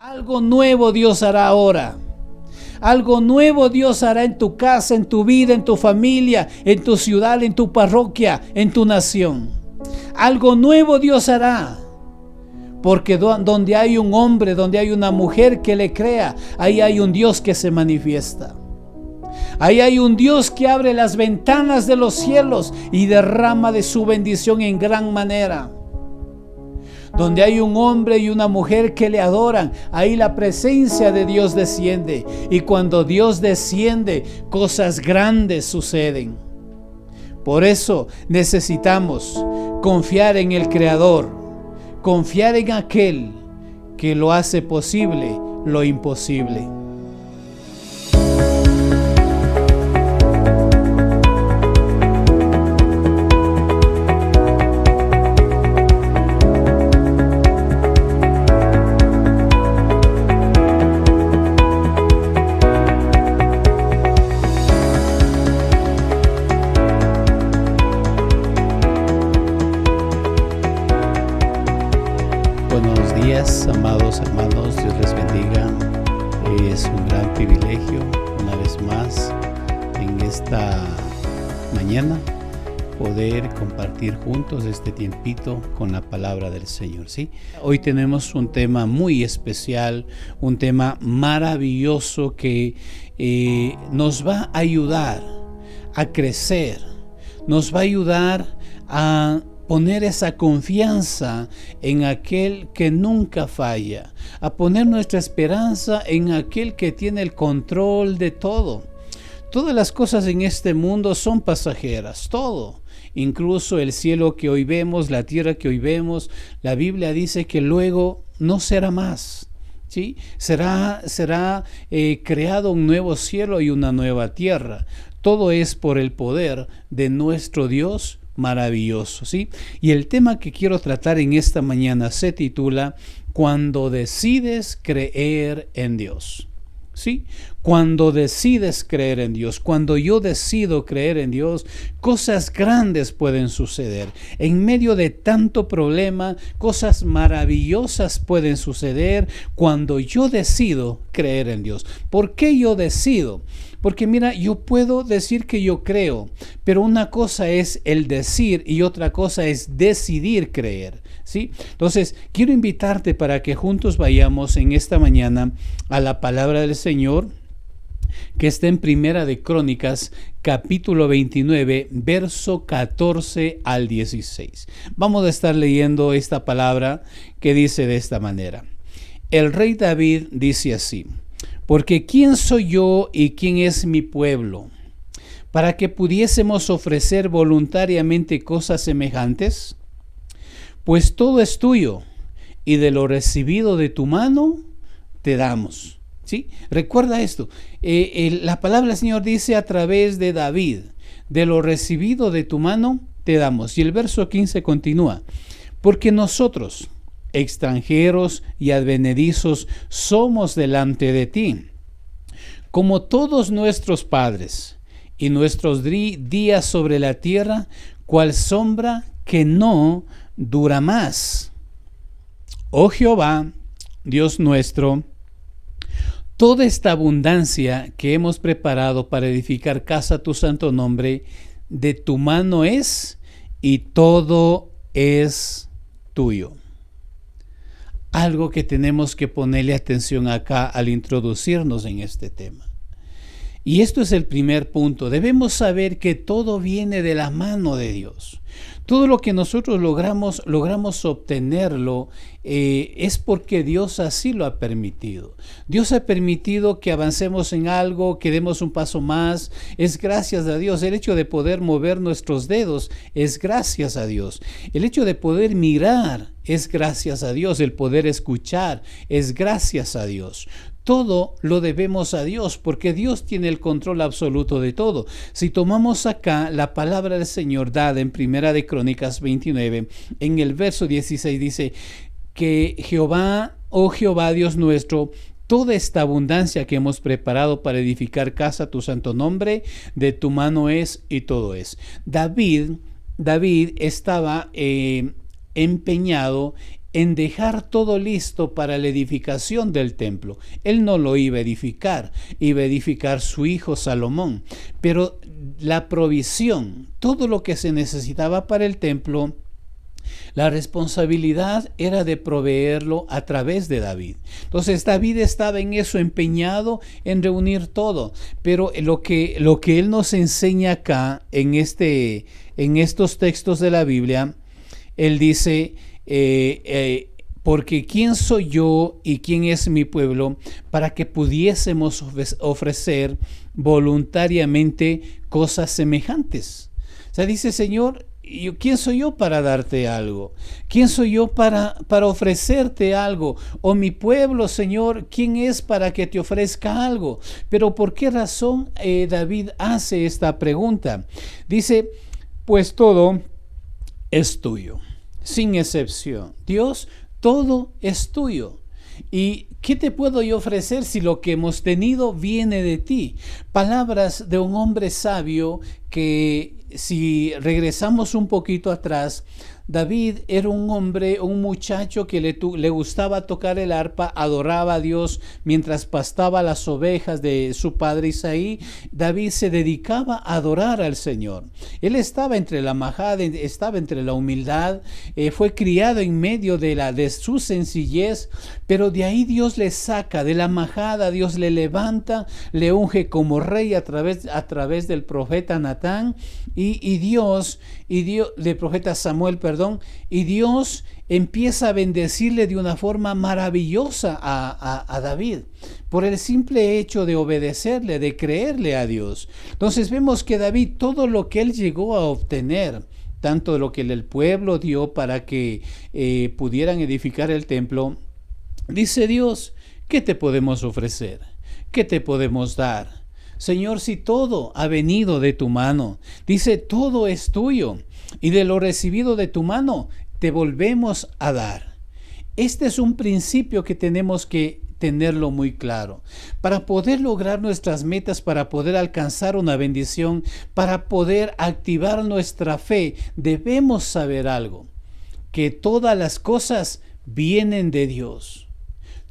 Algo nuevo Dios hará ahora. Algo nuevo Dios hará en tu casa, en tu vida, en tu familia, en tu ciudad, en tu parroquia, en tu nación. Algo nuevo Dios hará. Porque donde hay un hombre, donde hay una mujer que le crea, ahí hay un Dios que se manifiesta. Ahí hay un Dios que abre las ventanas de los cielos y derrama de su bendición en gran manera. Donde hay un hombre y una mujer que le adoran, ahí la presencia de Dios desciende. Y cuando Dios desciende, cosas grandes suceden. Por eso necesitamos confiar en el Creador, confiar en aquel que lo hace posible lo imposible. Buenos días, amados hermanos, Dios les bendiga. Es un gran privilegio, una vez más, en esta mañana, poder compartir juntos este tiempito con la palabra del Señor, ¿sí? Hoy tenemos un tema muy especial, un tema maravilloso que nos va a ayudar a crecer, nos va a ayudar a poner esa confianza en aquel que nunca falla, a poner nuestra esperanza en aquel que tiene el control de todo. Todas las cosas en este mundo son pasajeras, todo. Incluso el cielo que hoy vemos, la tierra que hoy vemos, la Biblia dice que luego no será más. ¿Sí? Será creado un nuevo cielo y una nueva tierra. Todo es por el poder de nuestro Dios maravilloso, ¿sí? Y el tema que quiero tratar en esta mañana se titula Cuando decides creer en Dios. ¿Sí? Cuando decides creer en Dios, cuando yo decido creer en Dios, cosas grandes pueden suceder. En medio de tanto problema, cosas maravillosas pueden suceder cuando yo decido creer en Dios. ¿Por qué yo decido? Porque mira, yo puedo decir que yo creo, pero una cosa es el decir y otra cosa es decidir creer, ¿sí? Entonces, quiero invitarte para que juntos vayamos en esta mañana a la palabra del Señor, que está en Primera de Crónicas, capítulo 29, verso 14 al 16. Vamos a estar leyendo esta palabra que dice de esta manera. El rey David dice así: porque ¿quién soy yo y quién es mi pueblo, para que pudiésemos ofrecer voluntariamente cosas semejantes? Pues todo es tuyo, y de lo recibido de tu mano te damos. ¿Sí? Recuerda esto, la palabra del Señor dice a través de David, de lo recibido de tu mano te damos. Y el verso 15 continúa, porque nosotros, extranjeros y advenedizos, somos delante de ti, como todos nuestros padres, y nuestros días sobre la tierra, cual sombra que no dura más. Oh Jehová, Dios nuestro, toda esta abundancia que hemos preparado para edificar casa a tu santo nombre, de tu mano es, y todo es tuyo. Algo que tenemos que ponerle atención acá al introducirnos en este tema. Y esto es el primer punto. Debemos saber que todo viene de la mano de Dios. Todo lo que nosotros logramos obtenerlo es porque Dios así lo ha permitido. Dios ha permitido que avancemos en algo, que demos un paso más. Es gracias a Dios. El hecho de poder mover nuestros dedos es gracias a Dios. El hecho de poder mirar es gracias a Dios. El poder escuchar es gracias a Dios. Todo lo debemos a Dios porque Dios tiene el control absoluto de todo. Si tomamos acá la palabra del Señor dada en Primera de Crónicas 29, en el verso 16 dice que Jehová, oh Jehová Dios nuestro, toda esta abundancia que hemos preparado para edificar casa a tu santo nombre, de tu mano es y todo es. David estaba empeñado en dejar todo listo para la edificación del templo. Él no lo iba a edificar su hijo Salomón, pero la provisión, todo lo que se necesitaba para el templo, la responsabilidad era de proveerlo a través de David. Entonces David estaba en eso, empeñado en reunir todo. Pero lo que él nos enseña acá en estos textos de la Biblia, él dice, porque ¿quién soy yo y quién es mi pueblo para que pudiésemos ofrecer voluntariamente cosas semejantes? O sea, dice, Señor, ¿quién soy yo para darte algo? ¿Quién soy yo para ofrecerte algo? O mi pueblo, Señor, ¿quién es para que te ofrezca algo? Pero ¿por qué razón David hace esta pregunta? Dice, pues todo es tuyo, sin excepción. Dios, todo es tuyo. ¿Y qué te puedo yo ofrecer si lo que hemos tenido viene de ti? Palabras de un hombre sabio que, si regresamos un poquito atrás, David era un hombre, un muchacho que le gustaba tocar el arpa, adoraba a Dios mientras pastaba las ovejas de su padre Isaí. David se dedicaba a adorar al Señor. Él estaba entre la majada, estaba entre la humildad, fue criado en medio de su sencillez, pero de ahí Dios le saca, de la majada Dios le levanta, le unge como rey a través del profeta Natán del profeta Samuel, y Dios empieza a bendecirle de una forma maravillosa a David, por el simple hecho de obedecerle, de creerle a Dios. Entonces vemos que David, todo lo que él llegó a obtener, tanto lo que el pueblo dio para que pudieran edificar el templo, dice Dios, ¿qué te podemos ofrecer? ¿Qué te podemos dar? Señor, si todo ha venido de tu mano, dice, todo es tuyo, y de lo recibido de tu mano te volvemos a dar. Este es un principio que tenemos que tenerlo muy claro. Para poder lograr nuestras metas, para poder alcanzar una bendición, para poder activar nuestra fe, debemos saber algo, que todas las cosas vienen de Dios.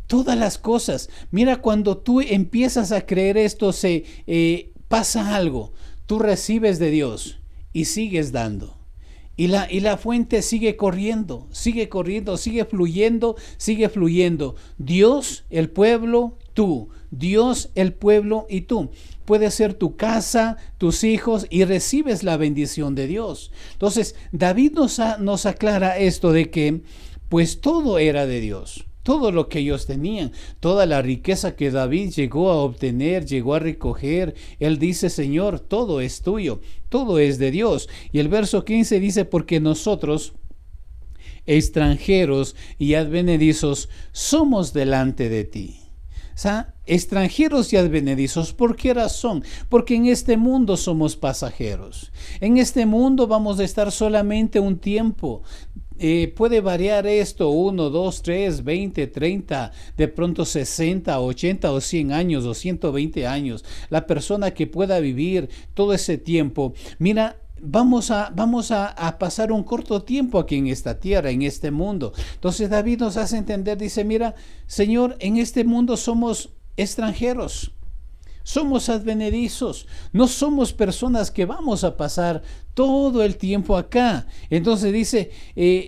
Todas las cosas. Mira, cuando tú empiezas a creer esto, pasa algo. Tú recibes de Dios y sigues dando. Y la fuente sigue corriendo, sigue fluyendo. Dios, el pueblo, tú. Dios, el pueblo y tú. Puede ser tu casa, tus hijos, y recibes la bendición de Dios. Entonces, David nos aclara esto de que, pues todo era de Dios. Todo lo que ellos tenían, toda la riqueza que David llegó a obtener, llegó a recoger, él dice, Señor, todo es tuyo, todo es de Dios. Y el verso 15 dice, porque nosotros, extranjeros y advenedizos, somos delante de ti. O sea, extranjeros y advenedizos, ¿por qué razón? Porque en este mundo somos pasajeros. En este mundo vamos a estar solamente un tiempo. Puede variar esto, 1, 2, 3, 20, 30, de pronto 60, 80 o 100 años o 120 años. La persona que pueda vivir todo ese tiempo, mira, vamos a pasar un corto tiempo aquí en esta tierra, en este mundo. Entonces David nos hace entender, dice, mira, Señor, en este mundo somos extranjeros. Somos advenedizos, no somos personas que vamos a pasar todo el tiempo acá. Entonces dice,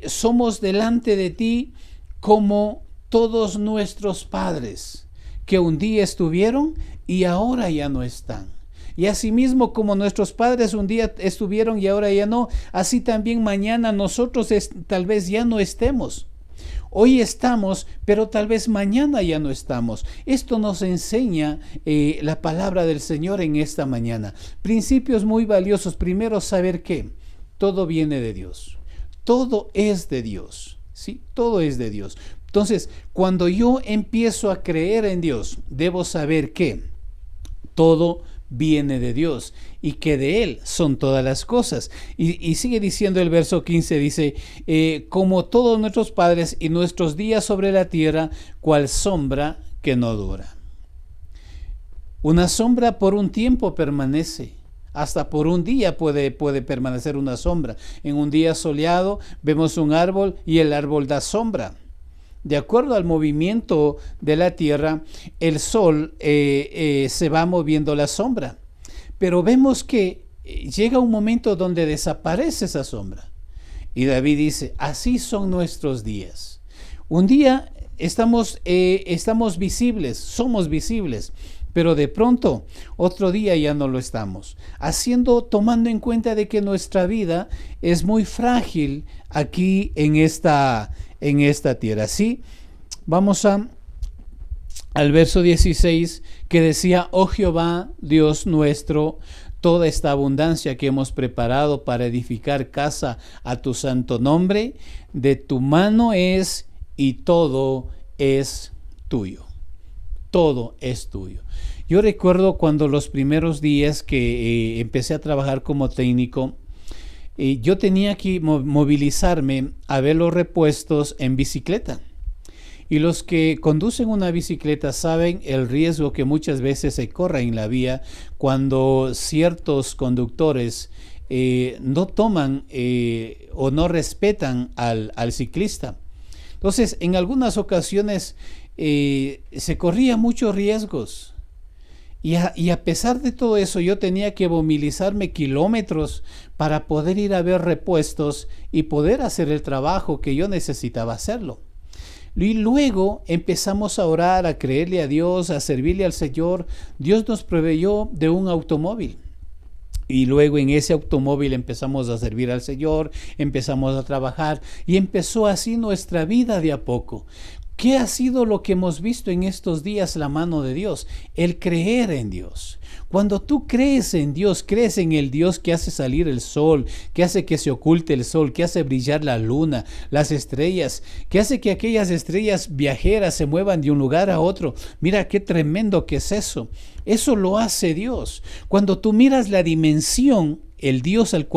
somos delante de ti como todos nuestros padres, que un día estuvieron y ahora ya no están. Y asimismo como nuestros padres un día estuvieron y ahora ya no, así también mañana nosotros tal vez ya no estemos. Hoy estamos, pero tal vez mañana ya no estamos. Esto nos enseña la palabra del Señor en esta mañana. Principios muy valiosos. Primero, saber que todo viene de Dios. Todo es de Dios. ¿Sí? Todo es de Dios. Entonces, cuando yo empiezo a creer en Dios, debo saber que todo viene de Dios y que de Él son todas las cosas. Y sigue diciendo el verso 15, dice, como todos nuestros padres y nuestros días sobre la tierra, cual sombra que no dura. Una sombra por un tiempo permanece. Hasta por un día puede permanecer una sombra. En un día soleado vemos un árbol y el árbol da sombra. de acuerdo al movimiento de la tierra, el sol se va moviendo la sombra. Pero vemos que llega un momento donde desaparece esa sombra. Y David dice, así son nuestros días. Un día estamos visibles, somos visibles, pero de pronto otro día ya no lo estamos. Tomando en cuenta de que nuestra vida es muy frágil aquí en esta tierra. ¿Sí? Vamos al verso 16 que decía, oh Jehová, Dios nuestro, toda esta abundancia que hemos preparado para edificar casa a tu santo nombre, de tu mano es y todo es tuyo. Todo es tuyo. Yo recuerdo cuando los primeros días que empecé a trabajar como técnico, yo tenía que movilizarme a ver los repuestos en bicicleta. Y los que conducen una bicicleta saben el riesgo que muchas veces se corre en la vía cuando ciertos conductores no toman o no respetan al ciclista. Entonces, en algunas ocasiones se corría muchos riesgos. Y a pesar de todo eso, yo tenía que movilizarme kilómetros para poder ir a ver repuestos y poder hacer el trabajo que yo necesitaba hacerlo. Y luego empezamos a orar, a creerle a Dios, a servirle al Señor. Dios nos proveyó de un automóvil. Y luego en ese automóvil empezamos a servir al Señor, empezamos a trabajar y empezó así nuestra vida de a poco. ¿Qué ha sido lo que hemos visto en estos días? La mano de Dios, el creer en Dios. Cuando tú crees en Dios, crees en el Dios que hace salir el sol, que hace que se oculte el sol, que hace brillar la luna, las estrellas, que hace que aquellas estrellas viajeras se muevan de un lugar a otro. Mira qué tremendo que es eso. Eso lo hace Dios. Cuando tú miras la dimensión, el Dios en el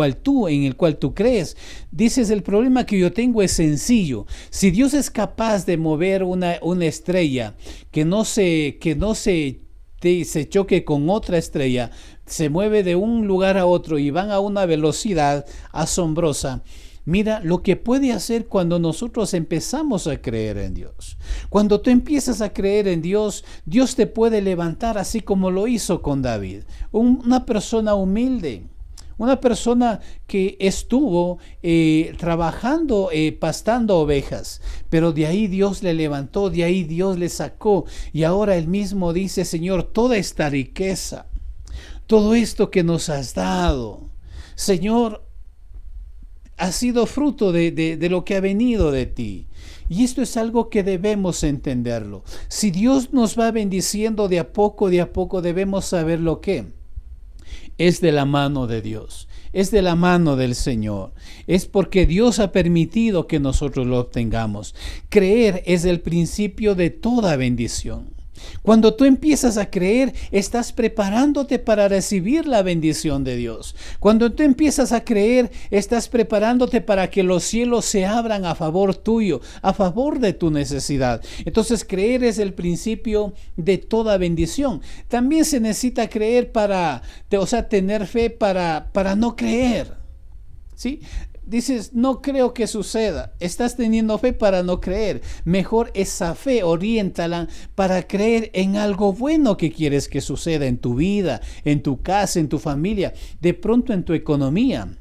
cual tú crees, dices, el problema que yo tengo es sencillo. Si Dios es capaz de mover una estrella que no se choque con otra estrella, se mueve de un lugar a otro y van a una velocidad asombrosa. Mira lo que puede hacer cuando nosotros empezamos a creer en Dios. Cuando tú empiezas a creer en Dios, Dios te puede levantar así como lo hizo con David. Una persona humilde. Una persona que estuvo trabajando, pastando ovejas, pero de ahí Dios le levantó, de ahí Dios le sacó, y ahora él mismo dice, Señor, toda esta riqueza, todo esto que nos has dado, Señor, ha sido fruto de lo que ha venido de ti. Y esto es algo que debemos entenderlo. Si Dios nos va bendiciendo de a poco, debemos saber lo que es de la mano de Dios, es de la mano del Señor, es porque Dios ha permitido que nosotros lo obtengamos. Creer es el principio de toda bendición. Cuando tú empiezas a creer, estás preparándote para recibir la bendición de Dios. Cuando tú empiezas a creer, estás preparándote para que los cielos se abran a favor tuyo, a favor de tu necesidad. Entonces, creer es el principio de toda bendición. También se necesita creer tener fe para no creer. ¿Sí? Dices, no creo que suceda. Estás teniendo fe para no creer. Mejor esa fe, oriéntala para creer en algo bueno que quieres que suceda en tu vida, en tu casa, en tu familia, de pronto en tu economía,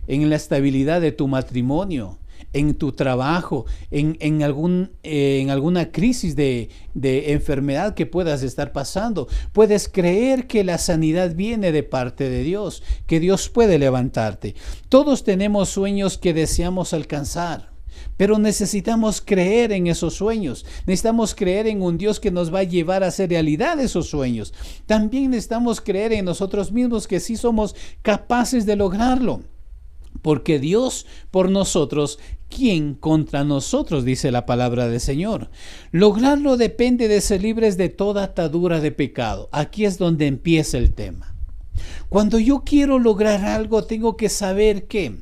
en la estabilidad de tu matrimonio, en tu trabajo, en alguna crisis de enfermedad que puedas estar pasando. Puedes creer que la sanidad viene de parte de Dios, que Dios puede levantarte. Todos tenemos sueños que deseamos alcanzar, pero necesitamos creer en esos sueños. Necesitamos creer en un Dios que nos va a llevar a hacer realidad esos sueños. También necesitamos creer en nosotros mismos que sí somos capaces de lograrlo. Porque Dios por nosotros, ¿quién contra nosotros? Dice la palabra del Señor. Lograrlo depende de ser libres de toda atadura de pecado. Aquí es donde empieza el tema. Cuando yo quiero lograr algo, tengo que saber que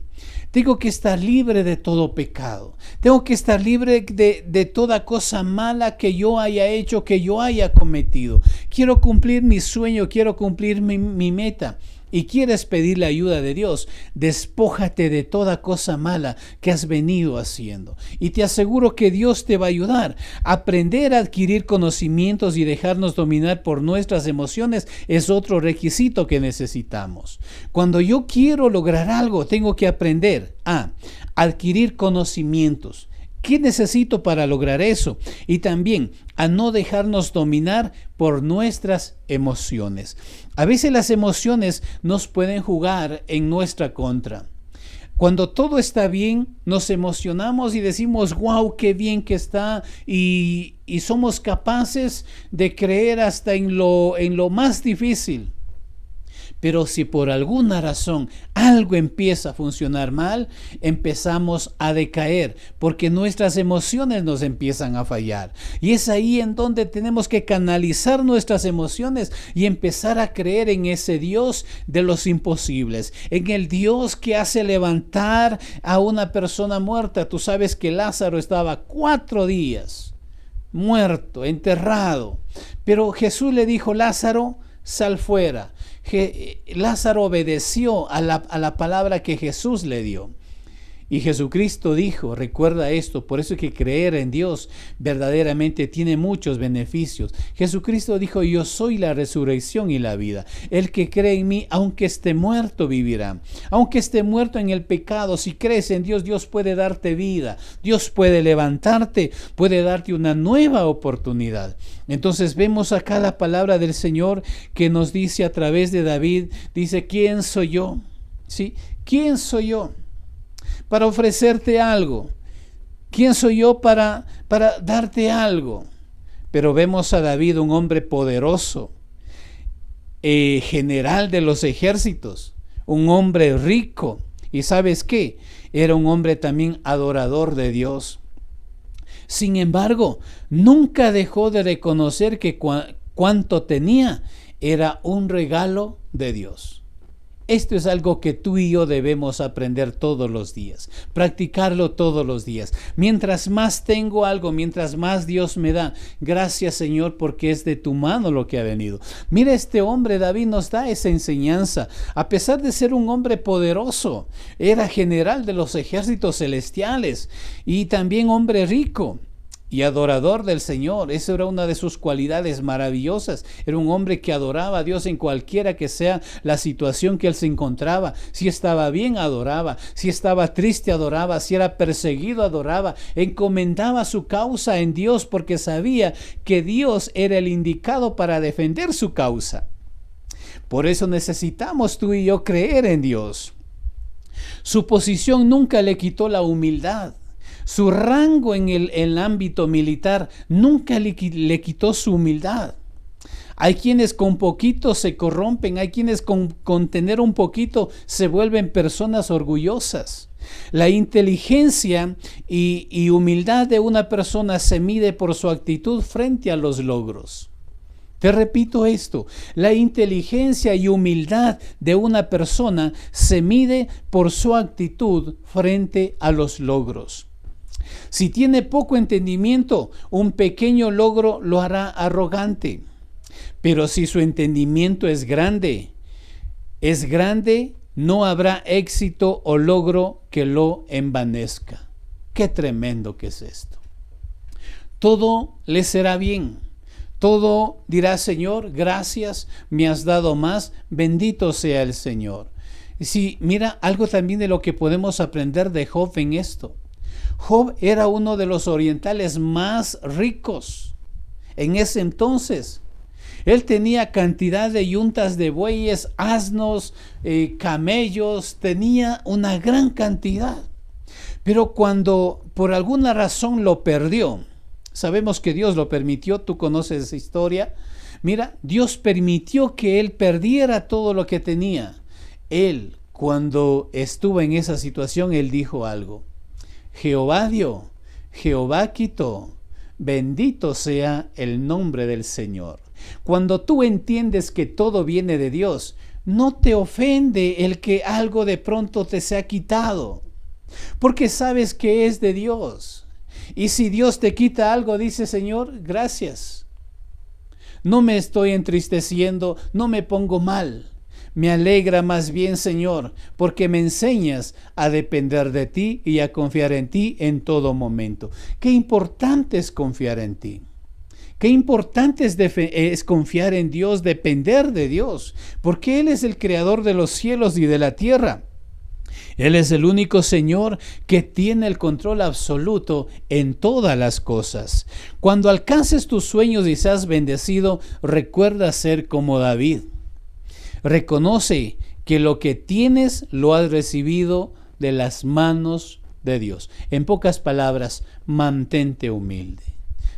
tengo que estar libre de todo pecado. Tengo que estar libre de toda cosa mala que yo haya hecho, que yo haya cometido. Quiero cumplir mi sueño, quiero cumplir mi meta. y quieres pedir la ayuda de Dios, despójate de toda cosa mala que has venido haciendo. Y te aseguro que Dios te va a ayudar. Aprender a adquirir conocimientos y dejarnos dominar por nuestras emociones es otro requisito que necesitamos. Cuando yo quiero lograr algo, tengo que aprender a adquirir conocimientos. ¿Qué necesito para lograr eso? Y también a no dejarnos dominar por nuestras emociones. A veces las emociones nos pueden jugar en nuestra contra. Cuando todo está bien, nos emocionamos y decimos, wow, qué bien que está, y somos capaces de creer hasta en lo más difícil. Pero si por alguna razón algo empieza a funcionar mal, empezamos a decaer porque nuestras emociones nos empiezan a fallar. Y es ahí en donde tenemos que canalizar nuestras emociones y empezar a creer en ese Dios de los imposibles, en el Dios que hace levantar a una persona muerta. Tú sabes que Lázaro estaba 4 días muerto, enterrado. Pero Jesús le dijo, Lázaro, sal fuera. Lázaro obedeció a la palabra que Jesús le dio. Y Jesucristo dijo, recuerda esto, por eso es que creer en Dios verdaderamente tiene muchos beneficios. Jesucristo dijo, yo soy la resurrección y la vida. El que cree en mí, aunque esté muerto, vivirá. Aunque esté muerto en el pecado, si crees en Dios, Dios puede darte vida. Dios puede levantarte, puede darte una nueva oportunidad. Entonces vemos acá la palabra del Señor que nos dice a través de David, dice, ¿quién soy yo? ¿Sí? ¿Quién soy yo para ofrecerte algo? ¿Quién soy yo para darte algo? Pero vemos a David, un hombre poderoso, general de los ejércitos, un hombre rico. ¿Y sabes qué? Era un hombre también adorador de Dios. Sin embargo, nunca dejó de reconocer que cuanto tenía era un regalo de Dios. Esto es algo que tú y yo debemos aprender todos los días, practicarlo todos los días. Mientras más tengo algo, mientras más Dios me da, gracias Señor, porque es de tu mano lo que ha venido. Mira, este hombre David nos da esa enseñanza. A pesar de ser un hombre poderoso, era general de los ejércitos celestiales y también hombre rico y adorador del Señor. Esa era una de sus cualidades maravillosas. Era un hombre que adoraba a Dios en cualquiera que sea la situación que él se encontraba. Si estaba bien, adoraba. Si estaba triste, adoraba. Si era perseguido, adoraba. Encomendaba su causa en Dios porque sabía que Dios era el indicado para defender su causa. Por eso necesitamos tú y yo creer en Dios. Su posición nunca le quitó la humildad. Su rango en el ámbito militar nunca le quitó su humildad. Hay quienes con poquito se corrompen, hay quienes con tener un poquito se vuelven personas orgullosas. La inteligencia y humildad de una persona se mide por su actitud frente a los logros. Te repito esto, la inteligencia y humildad de una persona se mide por su actitud frente a los logros. Si tiene poco entendimiento, un pequeño logro lo hará arrogante. Pero si su entendimiento es grande, no habrá éxito o logro que lo envanezca. Qué tremendo que es esto. Todo le será bien. Todo dirá, Señor, gracias, me has dado más, bendito sea el Señor. Sí, mira, algo también de lo que podemos aprender de Job en esto. Job era uno de los orientales más ricos en ese entonces. Él tenía cantidad de yuntas de bueyes, asnos, camellos, tenía una gran cantidad. Pero cuando por alguna razón lo perdió, sabemos que Dios lo permitió, tú conoces esa historia. Mira, Dios permitió que él perdiera todo lo que tenía. Él, cuando estuvo en esa situación, él dijo algo. Jehová dio, Jehová quitó, bendito sea el nombre del Señor. Cuando tú entiendes que todo viene de Dios, no te ofende el que algo de pronto te sea quitado, porque sabes que es de Dios. Y si Dios te quita algo, dice, Señor, gracias. No me estoy entristeciendo, no me pongo mal. Me alegra más bien, Señor, porque me enseñas a depender de ti y a confiar en ti en todo momento. Qué importante es confiar en ti. Qué importante es confiar en Dios, depender de Dios, porque Él es el creador de los cielos y de la tierra. Él es el único Señor que tiene el control absoluto en todas las cosas. Cuando alcances tus sueños y seas bendecido, recuerda ser como David. Reconoce que lo que tienes lo has recibido de las manos de Dios. En pocas palabras, mantente humilde.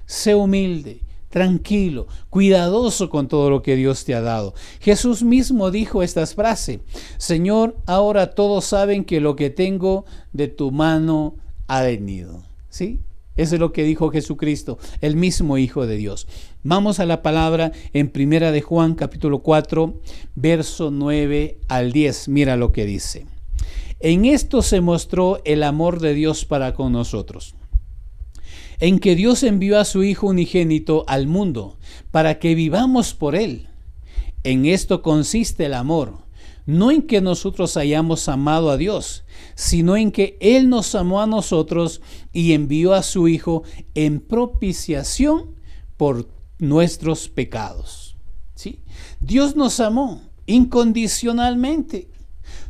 Sé humilde, tranquilo, cuidadoso con todo lo que Dios te ha dado. Jesús mismo dijo esta frase: Señor, ahora todos saben que lo que tengo de tu mano ha venido. ¿Sí? Eso es lo que dijo Jesucristo, el mismo Hijo de Dios. Vamos a la palabra en 1 de Juan, capítulo 4, verso 9 al 10. Mira lo que dice. En esto se mostró el amor de Dios para con nosotros, en que Dios envió a su Hijo unigénito al mundo para que vivamos por Él. En esto consiste el amor, no en que nosotros hayamos amado a Dios, sino en que Él nos amó a nosotros y envió a su Hijo en propiciación por nuestros pecados. ¿Sí? Dios nos amó incondicionalmente,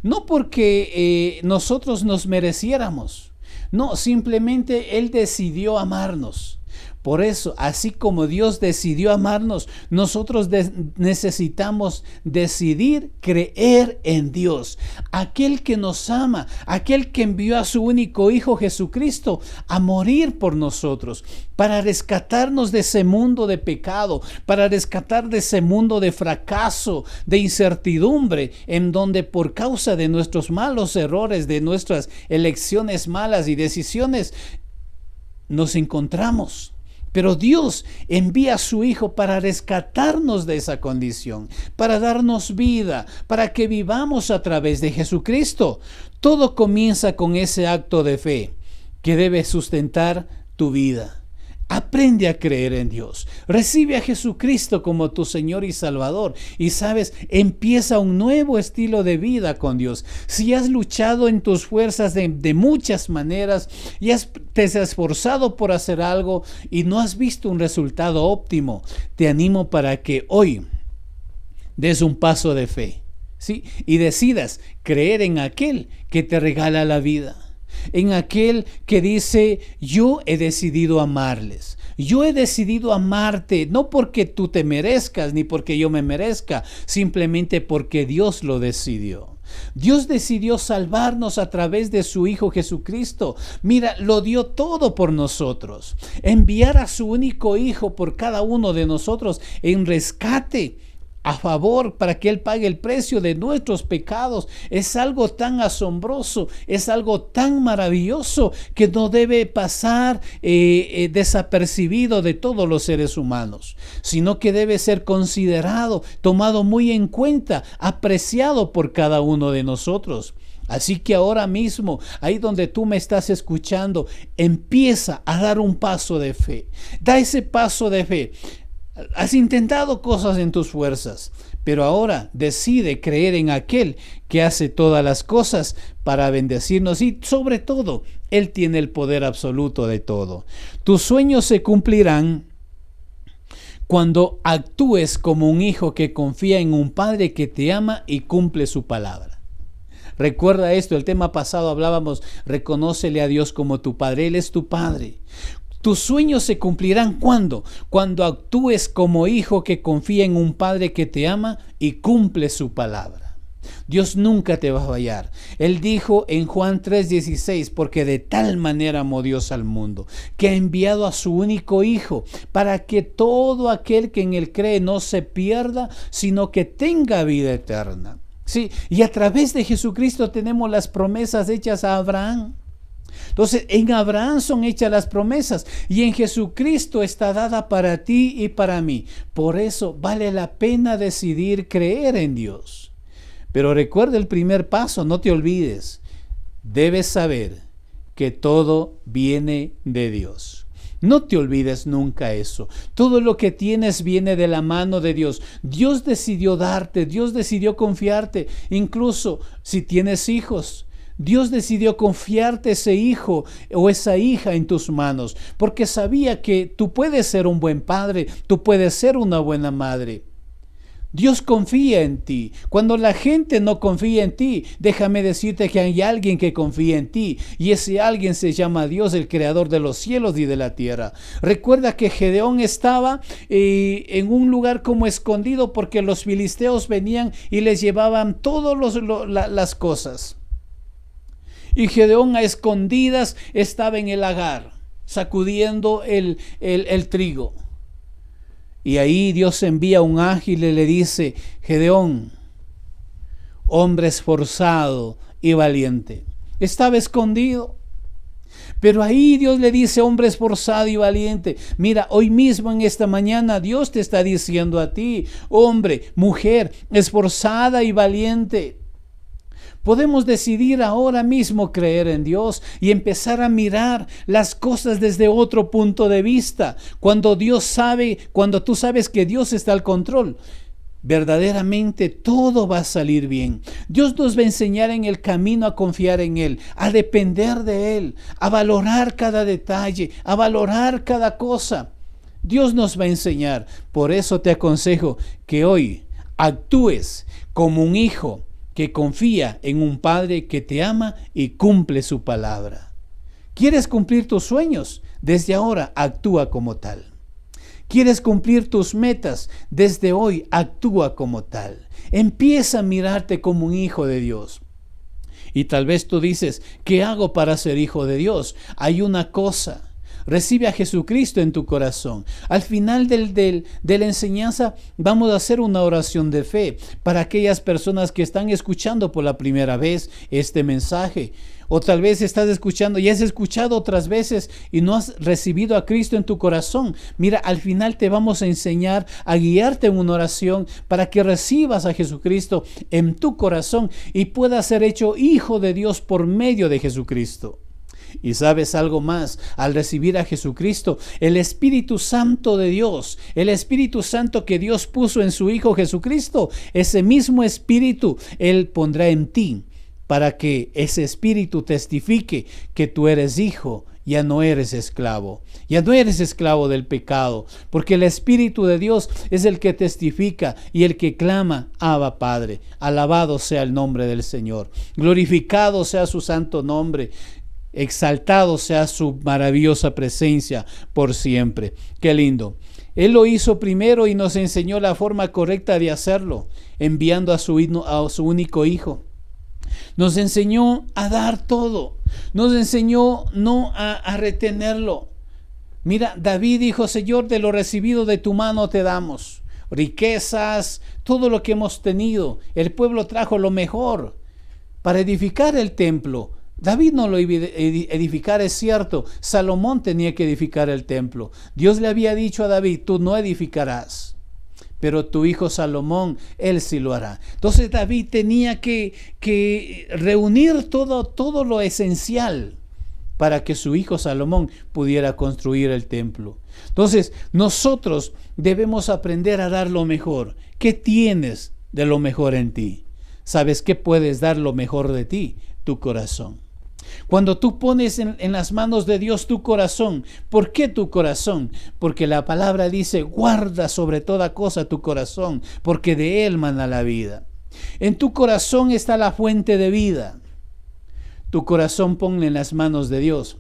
no porque nosotros nos mereciéramos. No, simplemente Él decidió amarnos. Por eso, así como Dios decidió amarnos, nosotros necesitamos decidir creer en Dios, aquel que nos ama, aquel que envió a su único Hijo Jesucristo a morir por nosotros, para rescatarnos de ese mundo de pecado, para rescatar de ese mundo de fracaso, de incertidumbre, en donde por causa de nuestros malos errores, de nuestras elecciones malas y decisiones, nos encontramos. Pero Dios envía a su Hijo para rescatarnos de esa condición, para darnos vida, para que vivamos a través de Jesucristo. Todo comienza con ese acto de fe que debe sustentar tu vida. Aprende a creer en Dios. Recibe a Jesucristo como tu Señor y Salvador. Y sabes, empieza un nuevo estilo de vida con Dios. Si has luchado en tus fuerzas de muchas maneras y te has esforzado por hacer algo y no has visto un resultado óptimo, te animo para que hoy des un paso de fe, ¿sí? Y decidas creer en aquel que te regala la vida. En aquel que dice: yo he decidido amarles, yo he decidido amarte, no porque tú te merezcas ni porque yo me merezca, simplemente porque Dios lo decidió. Dios decidió salvarnos a través de su Hijo Jesucristo. Mira, lo dio todo por nosotros. Enviar a su único Hijo por cada uno de nosotros en rescate, a favor, para que Él pague el precio de nuestros pecados, es algo tan asombroso, es algo tan maravilloso que no debe pasar desapercibido de todos los seres humanos, sino que debe ser considerado, tomado muy en cuenta, apreciado por cada uno de nosotros. Así que ahora mismo, ahí donde tú me estás escuchando, empieza a dar un paso de fe. Da ese paso de fe. Has intentado cosas en tus fuerzas, pero ahora decide creer en aquel que hace todas las cosas para bendecirnos y sobre todo, Él tiene el poder absoluto de todo. Tus sueños se cumplirán cuando actúes como un hijo que confía en un padre que te ama y cumple su palabra. Recuerda esto, el tema pasado hablábamos, reconócele a Dios como tu padre, Él es tu padre. Tus sueños se cumplirán ¿cuándo? Cuando actúes como hijo que confía en un padre que te ama y cumple su palabra. Dios nunca te va a fallar. Él dijo en Juan 3:16, porque de tal manera amó Dios al mundo, que ha enviado a su único Hijo, para que todo aquel que en Él cree no se pierda, sino que tenga vida eterna. Sí, y a través de Jesucristo tenemos las promesas hechas a Abraham. Entonces, en Abraham son hechas las promesas y en Jesucristo está dada para ti y para mí. Por eso vale la pena decidir creer en Dios. Pero recuerda el primer paso, no te olvides. Debes saber que todo viene de Dios. No te olvides nunca eso. Todo lo que tienes viene de la mano de Dios. Dios decidió darte, Dios decidió confiarte. Incluso si tienes hijos, Dios decidió confiarte ese hijo o esa hija en tus manos, porque sabía que tú puedes ser un buen padre, tú puedes ser una buena madre. Dios confía en ti. Cuando la gente no confía en ti, déjame decirte que hay alguien que confía en ti, y ese alguien se llama Dios, el creador de los cielos y de la tierra. Recuerda que Gedeón estaba en un lugar como escondido porque los filisteos venían y les llevaban todas las cosas. Y Gedeón a escondidas estaba en el lagar, sacudiendo el trigo. Y ahí Dios envía un ángel y le dice: Gedeón, hombre esforzado y valiente. Estaba escondido. Pero ahí Dios le dice: hombre esforzado y valiente. Mira, hoy mismo en esta mañana Dios te está diciendo a ti: hombre, mujer, esforzada y valiente. Podemos decidir ahora mismo creer en Dios y empezar a mirar las cosas desde otro punto de vista. Cuando tú sabes que Dios está al control, verdaderamente todo va a salir bien. Dios nos va a enseñar en el camino a confiar en Él, a depender de Él, a valorar cada detalle, a valorar cada cosa. Dios nos va a enseñar. Por eso te aconsejo que hoy actúes como un hijo que confía en un Padre que te ama y cumple su palabra. ¿Quieres cumplir tus sueños? Desde ahora actúa como tal. ¿Quieres cumplir tus metas? Desde hoy actúa como tal. Empieza a mirarte como un hijo de Dios. Y tal vez tú dices: ¿qué hago para ser hijo de Dios? Hay una cosa. Recibe a Jesucristo en tu corazón. Al final de la enseñanza vamos a hacer una oración de fe para aquellas personas que están escuchando por la primera vez este mensaje. O tal vez estás escuchando y has escuchado otras veces y no has recibido a Cristo en tu corazón. Mira, al final te vamos a enseñar a guiarte en una oración para que recibas a Jesucristo en tu corazón y puedas ser hecho hijo de Dios por medio de Jesucristo. Y sabes algo más: al recibir a Jesucristo, el Espíritu Santo de Dios, el Espíritu Santo que Dios puso en su Hijo Jesucristo, ese mismo Espíritu Él pondrá en ti para que ese Espíritu testifique que tú eres hijo. Ya no eres esclavo del pecado, porque el Espíritu de Dios es el que testifica y el que clama: Abba, Padre. Alabado sea el nombre del Señor, glorificado sea su santo nombre. Exaltado sea su maravillosa presencia por siempre. Qué lindo. Él lo hizo primero y nos enseñó la forma correcta de hacerlo, enviando a su único hijo. Nos enseñó a dar todo. Nos enseñó no a retenerlo. Mira, David dijo: Señor, de lo recibido de tu mano te damos. Riquezas, todo lo que hemos tenido. El pueblo trajo lo mejor para edificar el templo. David no lo iba a edificar, es cierto. Salomón tenía que edificar el templo. Dios le había dicho a David: tú no edificarás, pero tu hijo Salomón, él sí lo hará. Entonces David tenía que reunir todo lo esencial para que su hijo Salomón pudiera construir el templo. Entonces nosotros debemos aprender a dar lo mejor. ¿Qué tienes de lo mejor en ti? ¿Sabes qué puedes dar lo mejor de ti? Tu corazón. Cuando tú pones en las manos de Dios tu corazón, ¿por qué tu corazón? Porque la palabra dice: guarda sobre toda cosa tu corazón, porque de él mana la vida. En tu corazón está la fuente de vida. Tu corazón ponle en las manos de Dios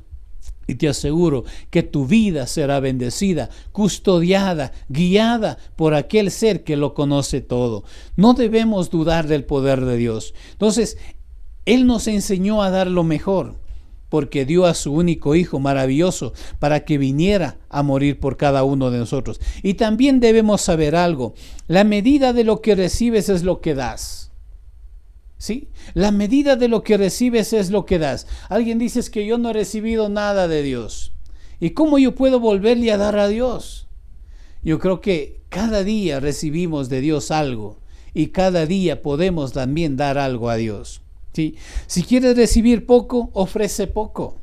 y te aseguro que tu vida será bendecida, custodiada, guiada por aquel ser que lo conoce todo. No debemos dudar del poder de Dios. Entonces, Él nos enseñó a dar lo mejor, porque dio a su único Hijo maravilloso para que viniera a morir por cada uno de nosotros. Y también debemos saber algo: la medida de lo que recibes es lo que das. ¿Sí? La medida de lo que recibes es lo que das. Alguien dice: es que yo no he recibido nada de Dios. ¿Y cómo yo puedo volverle a dar a Dios? Yo creo que cada día recibimos de Dios algo y cada día podemos también dar algo a Dios. ¿Sí? Si quieres recibir poco, ofrece poco.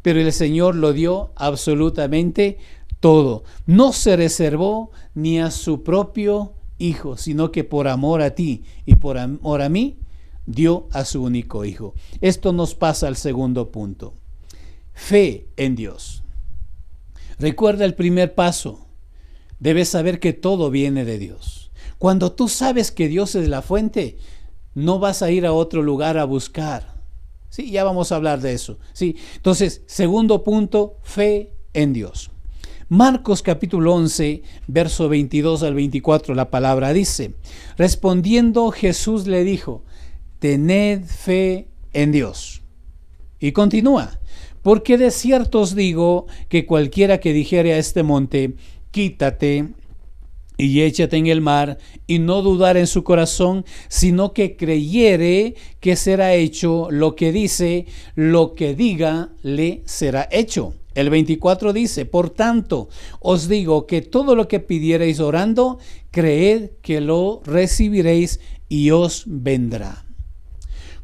pero el Señor lo dio absolutamente todo. No se reservó ni a su propio Hijo, sino que por amor a ti y por amor a mí, dio a su único Hijo. Esto nos pasa al segundo punto. Fe en Dios. Recuerda el primer paso. Debes saber que todo viene de Dios. Cuando tú sabes que Dios es la fuente, no vas a ir a otro lugar a buscar. Sí, ya vamos a hablar de eso. Sí, entonces, segundo punto, fe en Dios. Marcos capítulo 11, verso 22 al 24, la palabra dice: respondiendo Jesús le dijo, tened fe en Dios. Y continúa, porque de cierto os digo que cualquiera que dijere a este monte, quítate y échate en el mar, y no dudar en su corazón, sino que creyere que será hecho lo que dice, lo que diga le será hecho. El 24 dice, por tanto, os digo que todo lo que pidiereis orando, creed que lo recibiréis y os vendrá.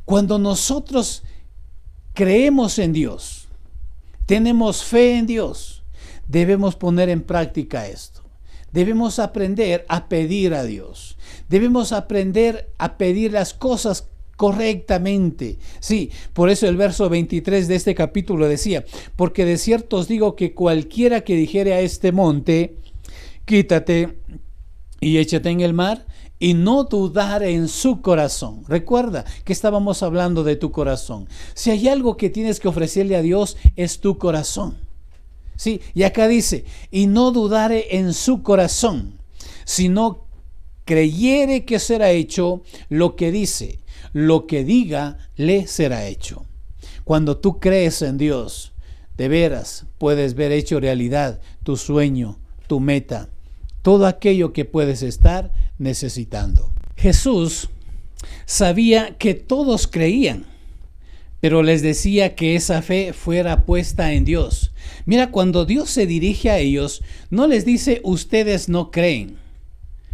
Cuando nosotros creemos en Dios, tenemos fe en Dios, debemos poner en práctica esto. Debemos aprender a pedir a Dios. Debemos aprender a pedir las cosas correctamente. Sí, por eso el verso 23 de este capítulo decía, porque de cierto os digo que cualquiera que dijere a este monte, quítate y échate en el mar, y no dudar en su corazón. Recuerda que estábamos hablando de tu corazón. Si hay algo que tienes que ofrecerle a Dios, es tu corazón. Sí, y acá dice, y no dudare en su corazón, sino creyere que será hecho lo que dice, lo que diga le será hecho. Cuando tú crees en Dios, de veras puedes ver hecho realidad tu sueño, tu meta, todo aquello que puedes estar necesitando. Jesús sabía que todos creían, pero les decía que esa fe fuera puesta en Dios. Mira, cuando Dios se dirige a ellos, no les dice, ustedes no creen.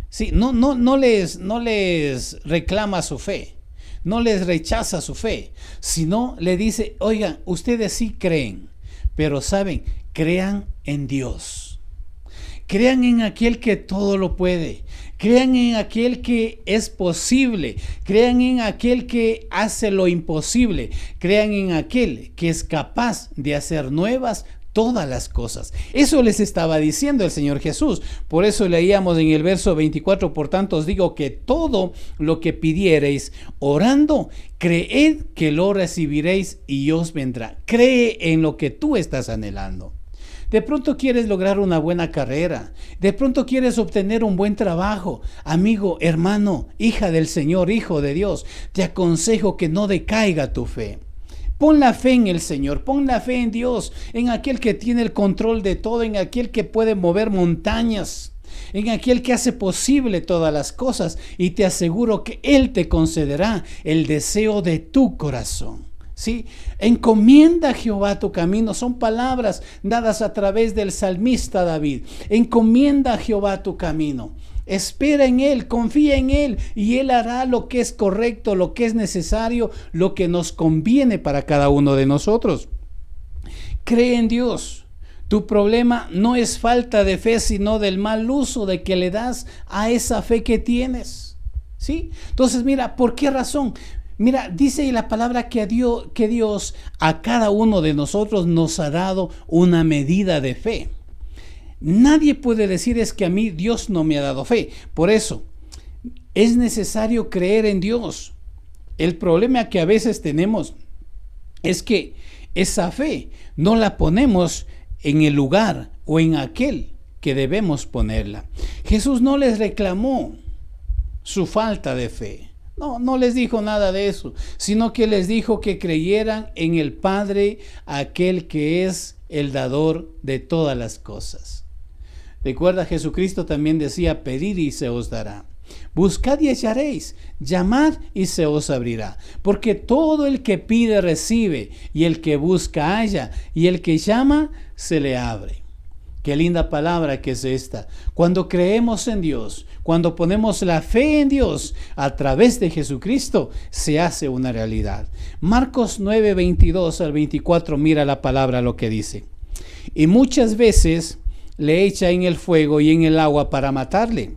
Sí, no les reclama su fe, no les rechaza su fe, sino le dice, oigan, ustedes sí creen, pero saben, crean en Dios. Crean en aquel que todo lo puede. Crean en aquel que es posible. Crean en aquel que hace lo imposible. Crean en aquel que es capaz de hacer nuevas todas las cosas. Eso les estaba diciendo el Señor Jesús. Por eso leíamos en el verso 24, por tanto os digo que todo lo que pidiereis orando, creed que lo recibiréis y os vendrá. Cree en lo que tú estás anhelando. De pronto quieres lograr una buena carrera. De pronto quieres obtener un buen trabajo. Amigo, hermano, hija del Señor, hijo de Dios, te aconsejo que no decaiga tu fe. Pon la fe en el Señor, pon la fe en Dios, en aquel que tiene el control de todo, en aquel que puede mover montañas, en aquel que hace posible todas las cosas, y te aseguro que Él te concederá el deseo de tu corazón. ¿Sí? Encomienda a Jehová tu camino, son palabras dadas a través del salmista David. Encomienda a Jehová tu camino, espera en Él, confía en Él, y Él hará lo que es correcto, lo que es necesario, lo que nos conviene para cada uno de nosotros. Cree en Dios. Tu problema no es falta de fe, sino del mal uso de que le das a esa fe que tienes. ¿Sí? Entonces, mira, ¿por qué razón? Mira, dice la palabra que Dios a cada uno de nosotros nos ha dado una medida de fe. Nadie puede decir es que a mí Dios no me ha dado fe. Por eso, es necesario creer en Dios. El problema que a veces tenemos es que esa fe no la ponemos en el lugar o en aquel que debemos ponerla. Jesús no les reclamó su falta de fe. No les dijo nada de eso, sino que les dijo que creyeran en el Padre, aquel que es el dador de todas las cosas. Recuerda, Jesucristo también decía, pedid y se os dará. Buscad y hallaréis, llamad y se os abrirá. Porque todo el que pide recibe, y el que busca halla, y el que llama se le abre. Qué linda palabra que es esta. Cuando creemos en Dios, cuando ponemos la fe en Dios a través de Jesucristo, se hace una realidad. Marcos 9, 22 al 24, mira la palabra lo que dice. Y muchas veces le echa en el fuego y en el agua para matarle.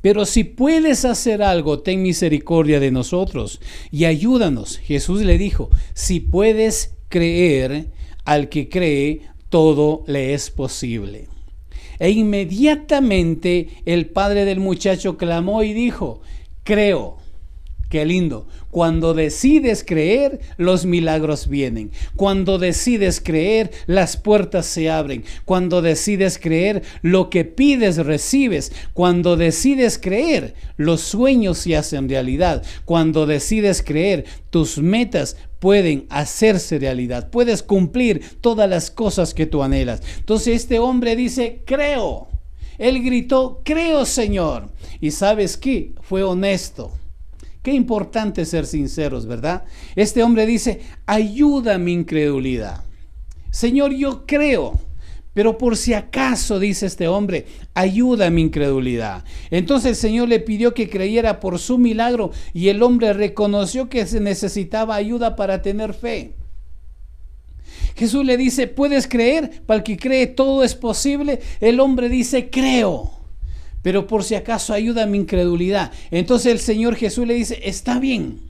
Pero si puedes hacer algo, ten misericordia de nosotros y ayúdanos. Jesús le dijo, si puedes creer, al que cree, todo le es posible. E inmediatamente el padre del muchacho clamó y dijo, creo. Qué lindo. Cuando decides creer, los milagros vienen. Cuando decides creer, las puertas se abren. Cuando decides creer, lo que pides recibes. Cuando decides creer, los sueños se hacen realidad. Cuando decides creer, tus metas pueden hacerse realidad. Puedes cumplir todas las cosas que tú anhelas. Entonces este hombre dice, creo. Él gritó, creo, Señor. Y ¿sabes qué? Fue honesto. Qué importante ser sinceros, ¿verdad? Este hombre dice, ayuda mi incredulidad. Señor, yo creo, pero por si acaso, dice este hombre, ayuda mi incredulidad. Entonces el Señor le pidió que creyera por su milagro y el hombre reconoció que se necesitaba ayuda para tener fe. Jesús le dice, ¿puedes creer? Para el que cree todo es posible. El hombre dice, creo. Pero por si acaso ayuda mi incredulidad. Entonces el Señor Jesús le dice, está bien.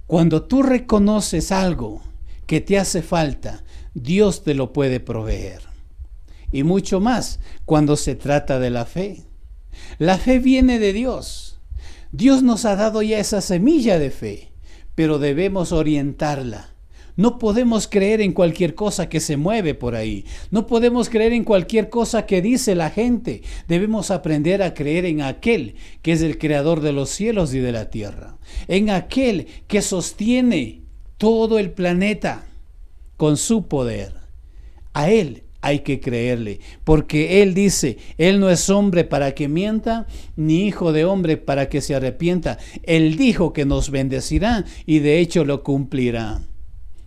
Cuando tú reconoces algo que te hace falta, Dios te lo puede proveer. Y mucho más cuando se trata de la fe. La fe viene de Dios. Dios nos ha dado ya esa semilla de fe, pero debemos orientarla. No podemos creer en cualquier cosa que se mueve por ahí. No podemos creer en cualquier cosa que dice la gente. Debemos aprender a creer en aquel que es el creador de los cielos y de la tierra. En aquel que sostiene todo el planeta con su poder. A Él hay que creerle, porque Él dice, Él no es hombre para que mienta, ni hijo de hombre para que se arrepienta. Él dijo que nos bendecirá y de hecho lo cumplirá.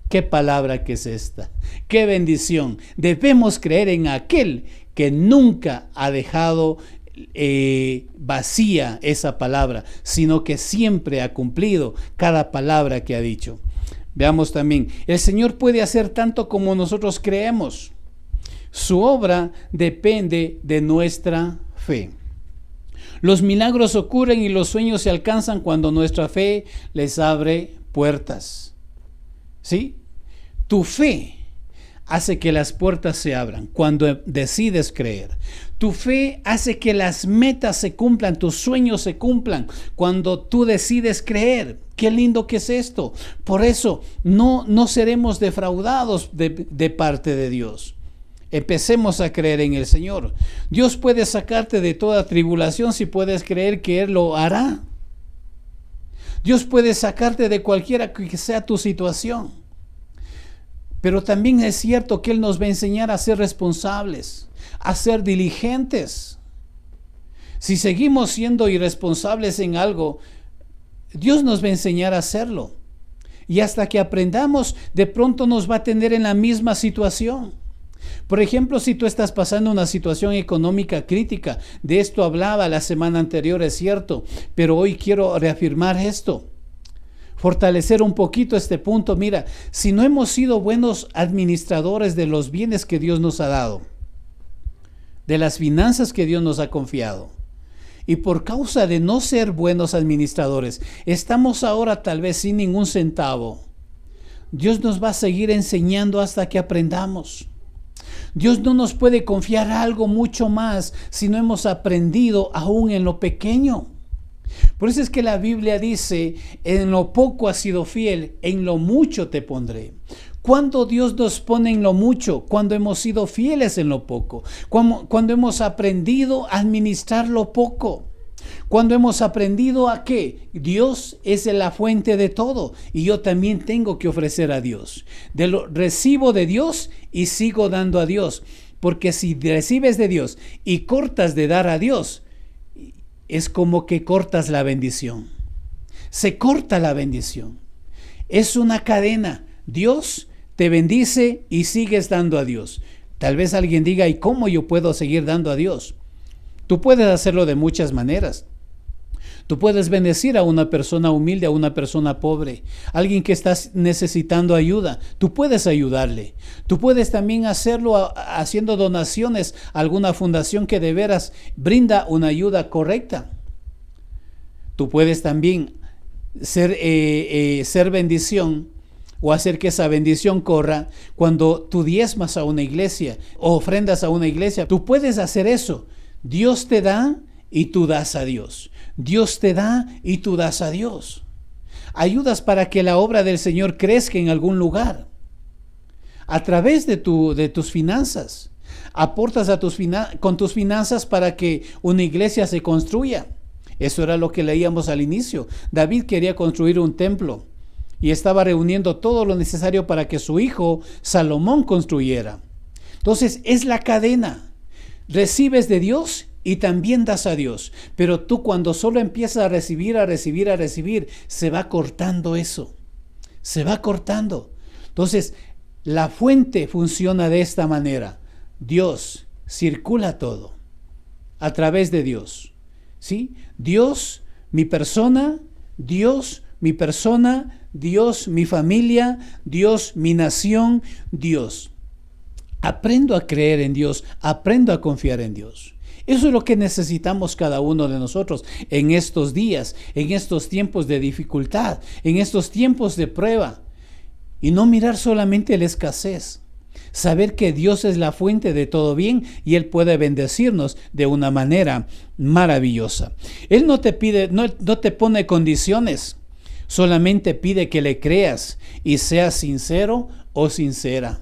¿Qué palabra que es esta? ¡Qué bendición! Debemos creer en aquel que nunca ha dejado vacía esa palabra, sino que siempre ha cumplido cada palabra que ha dicho. Veamos también, el Señor puede hacer tanto como nosotros creemos. Su obra depende de nuestra fe. Los milagros ocurren y los sueños se alcanzan cuando nuestra fe les abre puertas. ¿Sí? Tu fe hace que las puertas se abran cuando decides creer. Tu fe hace que las metas se cumplan, tus sueños se cumplan cuando tú decides creer. Qué lindo que es esto. Por eso no seremos defraudados de parte de Dios. Empecemos a creer en el Señor. Dios puede sacarte de toda tribulación si puedes creer que Él lo hará. Dios puede sacarte de cualquiera que sea tu situación. Pero también es cierto que Él nos va a enseñar a ser responsables, a ser diligentes. Si seguimos siendo irresponsables en algo, Dios nos va a enseñar a hacerlo. Y hasta que aprendamos, de pronto nos va a tener en la misma situación. Por ejemplo, si tú estás pasando una situación económica crítica, de esto hablaba la semana anterior, es cierto, pero hoy quiero reafirmar esto. Fortalecer un poquito este punto. Mira, si no hemos sido buenos administradores de los bienes que Dios nos ha dado, de las finanzas que Dios nos ha confiado, y por causa de no ser buenos administradores, estamos ahora tal vez sin ningún centavo, Dios nos va a seguir enseñando hasta que aprendamos. Dios no nos puede confiar algo mucho más si no hemos aprendido aún en lo pequeño. Por eso es que la Biblia dice, en lo poco has sido fiel, en lo mucho te pondré. ¿Cuándo Dios nos pone en lo mucho? Cuando hemos sido fieles en lo poco. Cuando hemos aprendido a administrar lo poco. Cuando hemos aprendido a que Dios es la fuente de todo y yo también tengo que ofrecer a Dios. Recibo de Dios y sigo dando a Dios. Porque si recibes de Dios y cortas de dar a Dios, es como que cortas la bendición. Se corta la bendición. Es una cadena. Dios te bendice y sigues dando a Dios. Tal vez alguien diga, ¿y cómo yo puedo seguir dando a Dios? Tú puedes hacerlo de muchas maneras. Tú puedes bendecir a una persona humilde, a una persona pobre, alguien que está necesitando ayuda. Tú puedes ayudarle. Tú puedes también hacerlo haciendo donaciones a alguna fundación que de veras brinda una ayuda correcta. Tú puedes también ser bendición o hacer que esa bendición corra cuando tú diezmas a una iglesia o ofrendas a una iglesia. Tú puedes hacer eso. Dios te da y tú das a Dios. Dios te da y tú das a Dios. Ayudas para que la obra del Señor crezca en algún lugar. A través de tus finanzas. Aportas con tus finanzas para que una iglesia se construya. Eso era lo que leíamos al inicio. David quería construir un templo y estaba reuniendo todo lo necesario para que su hijo Salomón construyera. Entonces es la cadena. Recibes de Dios y también das a Dios. Pero tú cuando solo empiezas a recibir, se va cortando eso. Se va cortando. Entonces, la fuente funciona de esta manera. Dios circula todo a través de Dios. ¿Sí? Dios, mi persona, Dios, mi persona, Dios, mi familia, Dios, mi nación, Dios. Aprendo a creer en Dios, aprendo a confiar en Dios. Eso es lo que necesitamos cada uno de nosotros en estos días, en estos tiempos de dificultad, en estos tiempos de prueba. Y no mirar solamente la escasez. Saber que Dios es la fuente de todo bien y Él puede bendecirnos de una manera maravillosa. Él no te pide, no te pone condiciones. Solamente pide que le creas y seas sincero o sincera.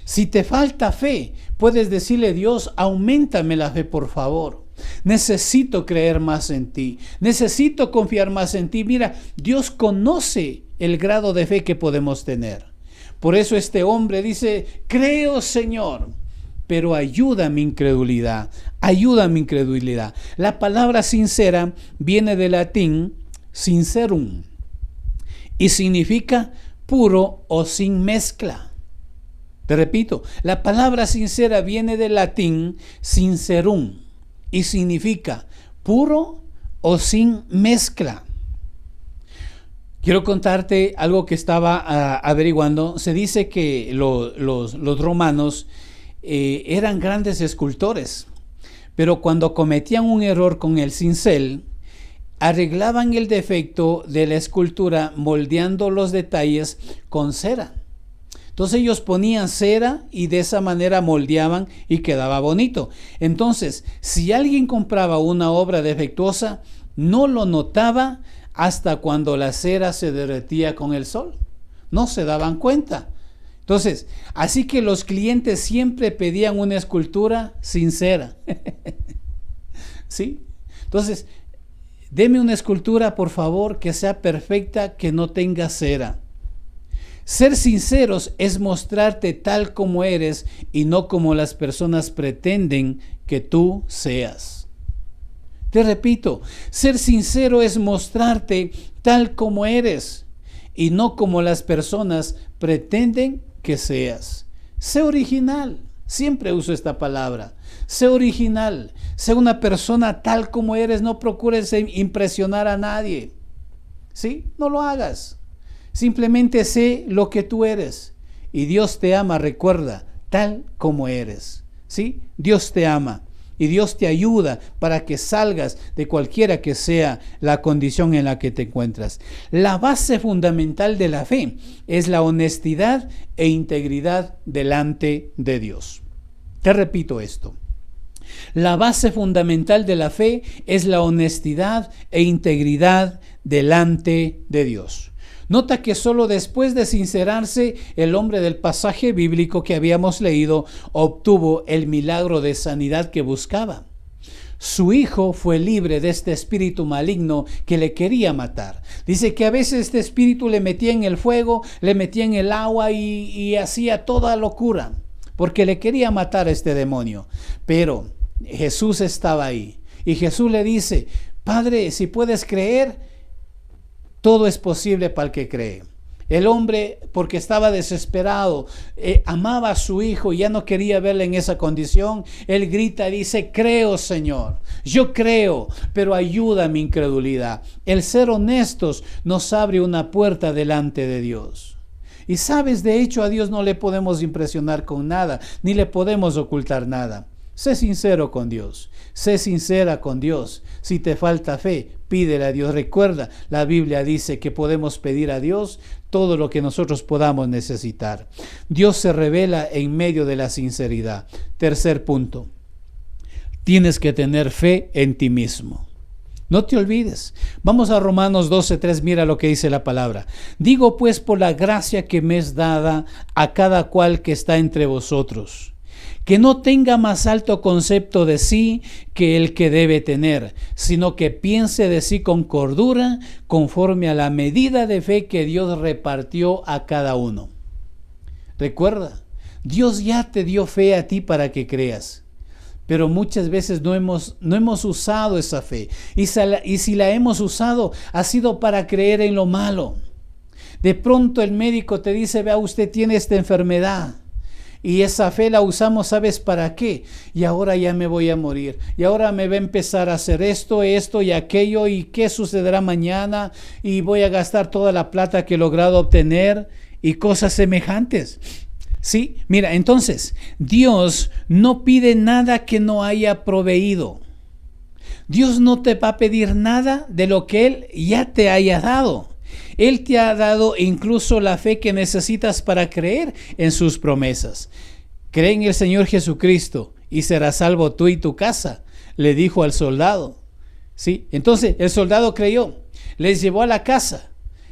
Si te falta fe, puedes decirle a Dios, auméntame la fe, por favor. Necesito creer más en ti. Necesito confiar más en ti. Mira, Dios conoce el grado de fe que podemos tener. Por eso este hombre dice, creo, Señor, pero ayuda mi incredulidad. Ayuda mi incredulidad. La palabra sincera viene del latín sincerum y significa puro o sin mezcla. Te repito, la palabra sincera viene del latín sincerum y significa puro o sin mezcla. Quiero contarte algo que estaba averiguando. Se dice que los romanos eran grandes escultores, pero cuando cometían un error con el cincel, arreglaban el defecto de la escultura moldeando los detalles con cera. Entonces ellos ponían cera y de esa manera moldeaban y quedaba bonito. Entonces, si alguien compraba una obra defectuosa, no lo notaba hasta cuando la cera se derretía con el sol. No se daban cuenta. Entonces, así que los clientes siempre pedían una escultura sincera. ¿Sí? Entonces, deme una escultura, por favor, que sea perfecta, que no tenga cera. Ser sinceros es mostrarte tal como eres y no como las personas pretenden que tú seas. Te repito, ser sincero es mostrarte tal como eres y no como las personas pretenden que seas. Sé original, siempre uso esta palabra. Sé original, sé una persona tal como eres, no procures impresionar a nadie. ¿Sí? No lo hagas. Simplemente sé lo que tú eres y Dios te ama, recuerda, tal como eres. ¿Sí? Dios te ama y Dios te ayuda para que salgas de cualquiera que sea la condición en la que te encuentras. La base fundamental de la fe es la honestidad e integridad delante de Dios. Te repito esto. La base fundamental de la fe es la honestidad e integridad delante de Dios. Nota que solo después de sincerarse, el hombre del pasaje bíblico que habíamos leído obtuvo el milagro de sanidad que buscaba. Su hijo fue libre de este espíritu maligno que le quería matar. Dice que a veces este espíritu le metía en el fuego, le metía en el agua y hacía toda locura, porque le quería matar a este demonio. Pero Jesús estaba ahí y Jesús le dice, Padre, si puedes creer, todo es posible para el que cree. El hombre, porque estaba desesperado, amaba a su hijo y ya no quería verle en esa condición. Él grita y dice: creo, Señor, yo creo, pero ayuda a mi incredulidad. El ser honestos nos abre una puerta delante de Dios. Y sabes, de hecho a Dios no le podemos impresionar con nada, ni le podemos ocultar nada. Sé sincero con Dios, sé sincera con Dios. Si te falta fe, pídele a Dios. Recuerda, la Biblia dice que podemos pedir a Dios todo lo que nosotros podamos necesitar. Dios se revela en medio de la sinceridad. Tercer punto, tienes que tener fe en ti mismo. No te olvides. Vamos a Romanos 12:3, mira lo que dice la palabra. Digo pues, por la gracia que me es dada a cada cual que está entre vosotros, que no tenga más alto concepto de sí que el que debe tener, sino que piense de sí con cordura, conforme a la medida de fe que Dios repartió a cada uno. Recuerda, Dios ya te dio fe a ti para que creas. Pero muchas veces no hemos usado esa fe. Y si la hemos usado, ha sido para creer en lo malo. De pronto el médico te dice: vea, usted tiene esta enfermedad. Y esa fe la usamos, ¿sabes para qué? Y ahora ya me voy a morir. Y ahora me va a empezar a hacer esto y aquello. ¿Y qué sucederá mañana? Y voy a gastar toda la plata que he logrado obtener. Y cosas semejantes. Sí, mira, entonces, Dios no pide nada que no haya proveído. Dios no te va a pedir nada de lo que Él ya te haya dado. Él te ha dado incluso la fe que necesitas para creer en sus promesas. Cree en el Señor Jesucristo y serás salvo tú y tu casa, le dijo al soldado. Sí, entonces el soldado creyó, les llevó a la casa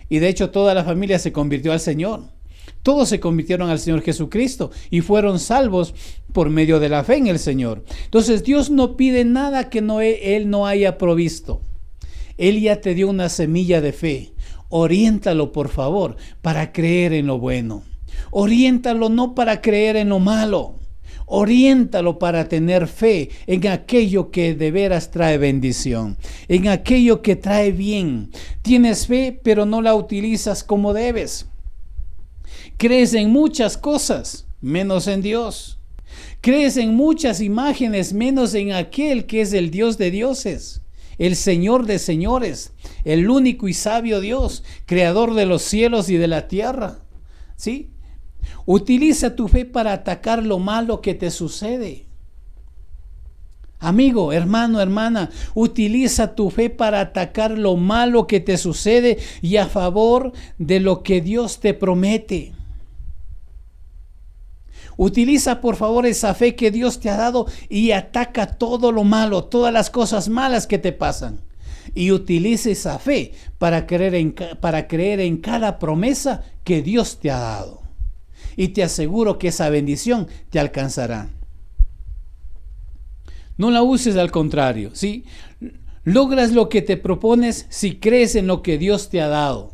y de hecho toda la familia se convirtió al Señor. Todos se convirtieron al Señor Jesucristo y fueron salvos por medio de la fe en el Señor. Entonces Dios no pide nada que Él no haya provisto. Él ya te dio una semilla de fe. Oriéntalo, por favor, para creer en lo bueno. Oriéntalo no para creer en lo malo. Oriéntalo para tener fe en aquello que de veras trae bendición, en aquello que trae bien. Tienes fe, pero no la utilizas como debes. Crees en muchas cosas, menos en Dios. Crees en muchas imágenes, menos en aquel que es el Dios de dioses, el Señor de señores, el único y sabio Dios, creador de los cielos y de la tierra. ¿Sí? Utiliza tu fe para atacar lo malo que te sucede. Amigo, hermano, hermana, utiliza tu fe para atacar lo malo que te sucede y a favor de lo que Dios te promete. Utiliza por favor esa fe que Dios te ha dado y ataca todo lo malo, todas las cosas malas que te pasan. Y utiliza esa fe para creer en cada promesa que Dios te ha dado. Y te aseguro que esa bendición te alcanzará. No la uses al contrario, ¿sí? Logras lo que te propones si crees en lo que Dios te ha dado.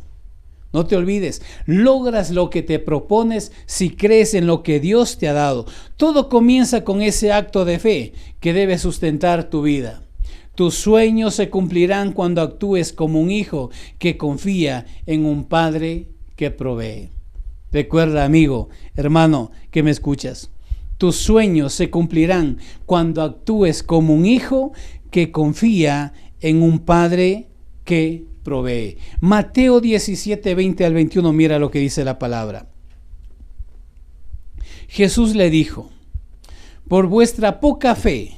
No te olvides, logras lo que te propones si crees en lo que Dios te ha dado. Todo comienza con ese acto de fe que debe sustentar tu vida. Tus sueños se cumplirán cuando actúes como un hijo que confía en un padre que provee. Recuerda, amigo, hermano, que me escuchas. Tus sueños se cumplirán cuando actúes como un hijo que confía en un padre que provee. Mateo 17, 20 al 21, mira lo que dice la palabra. Jesús le dijo: por vuestra poca fe,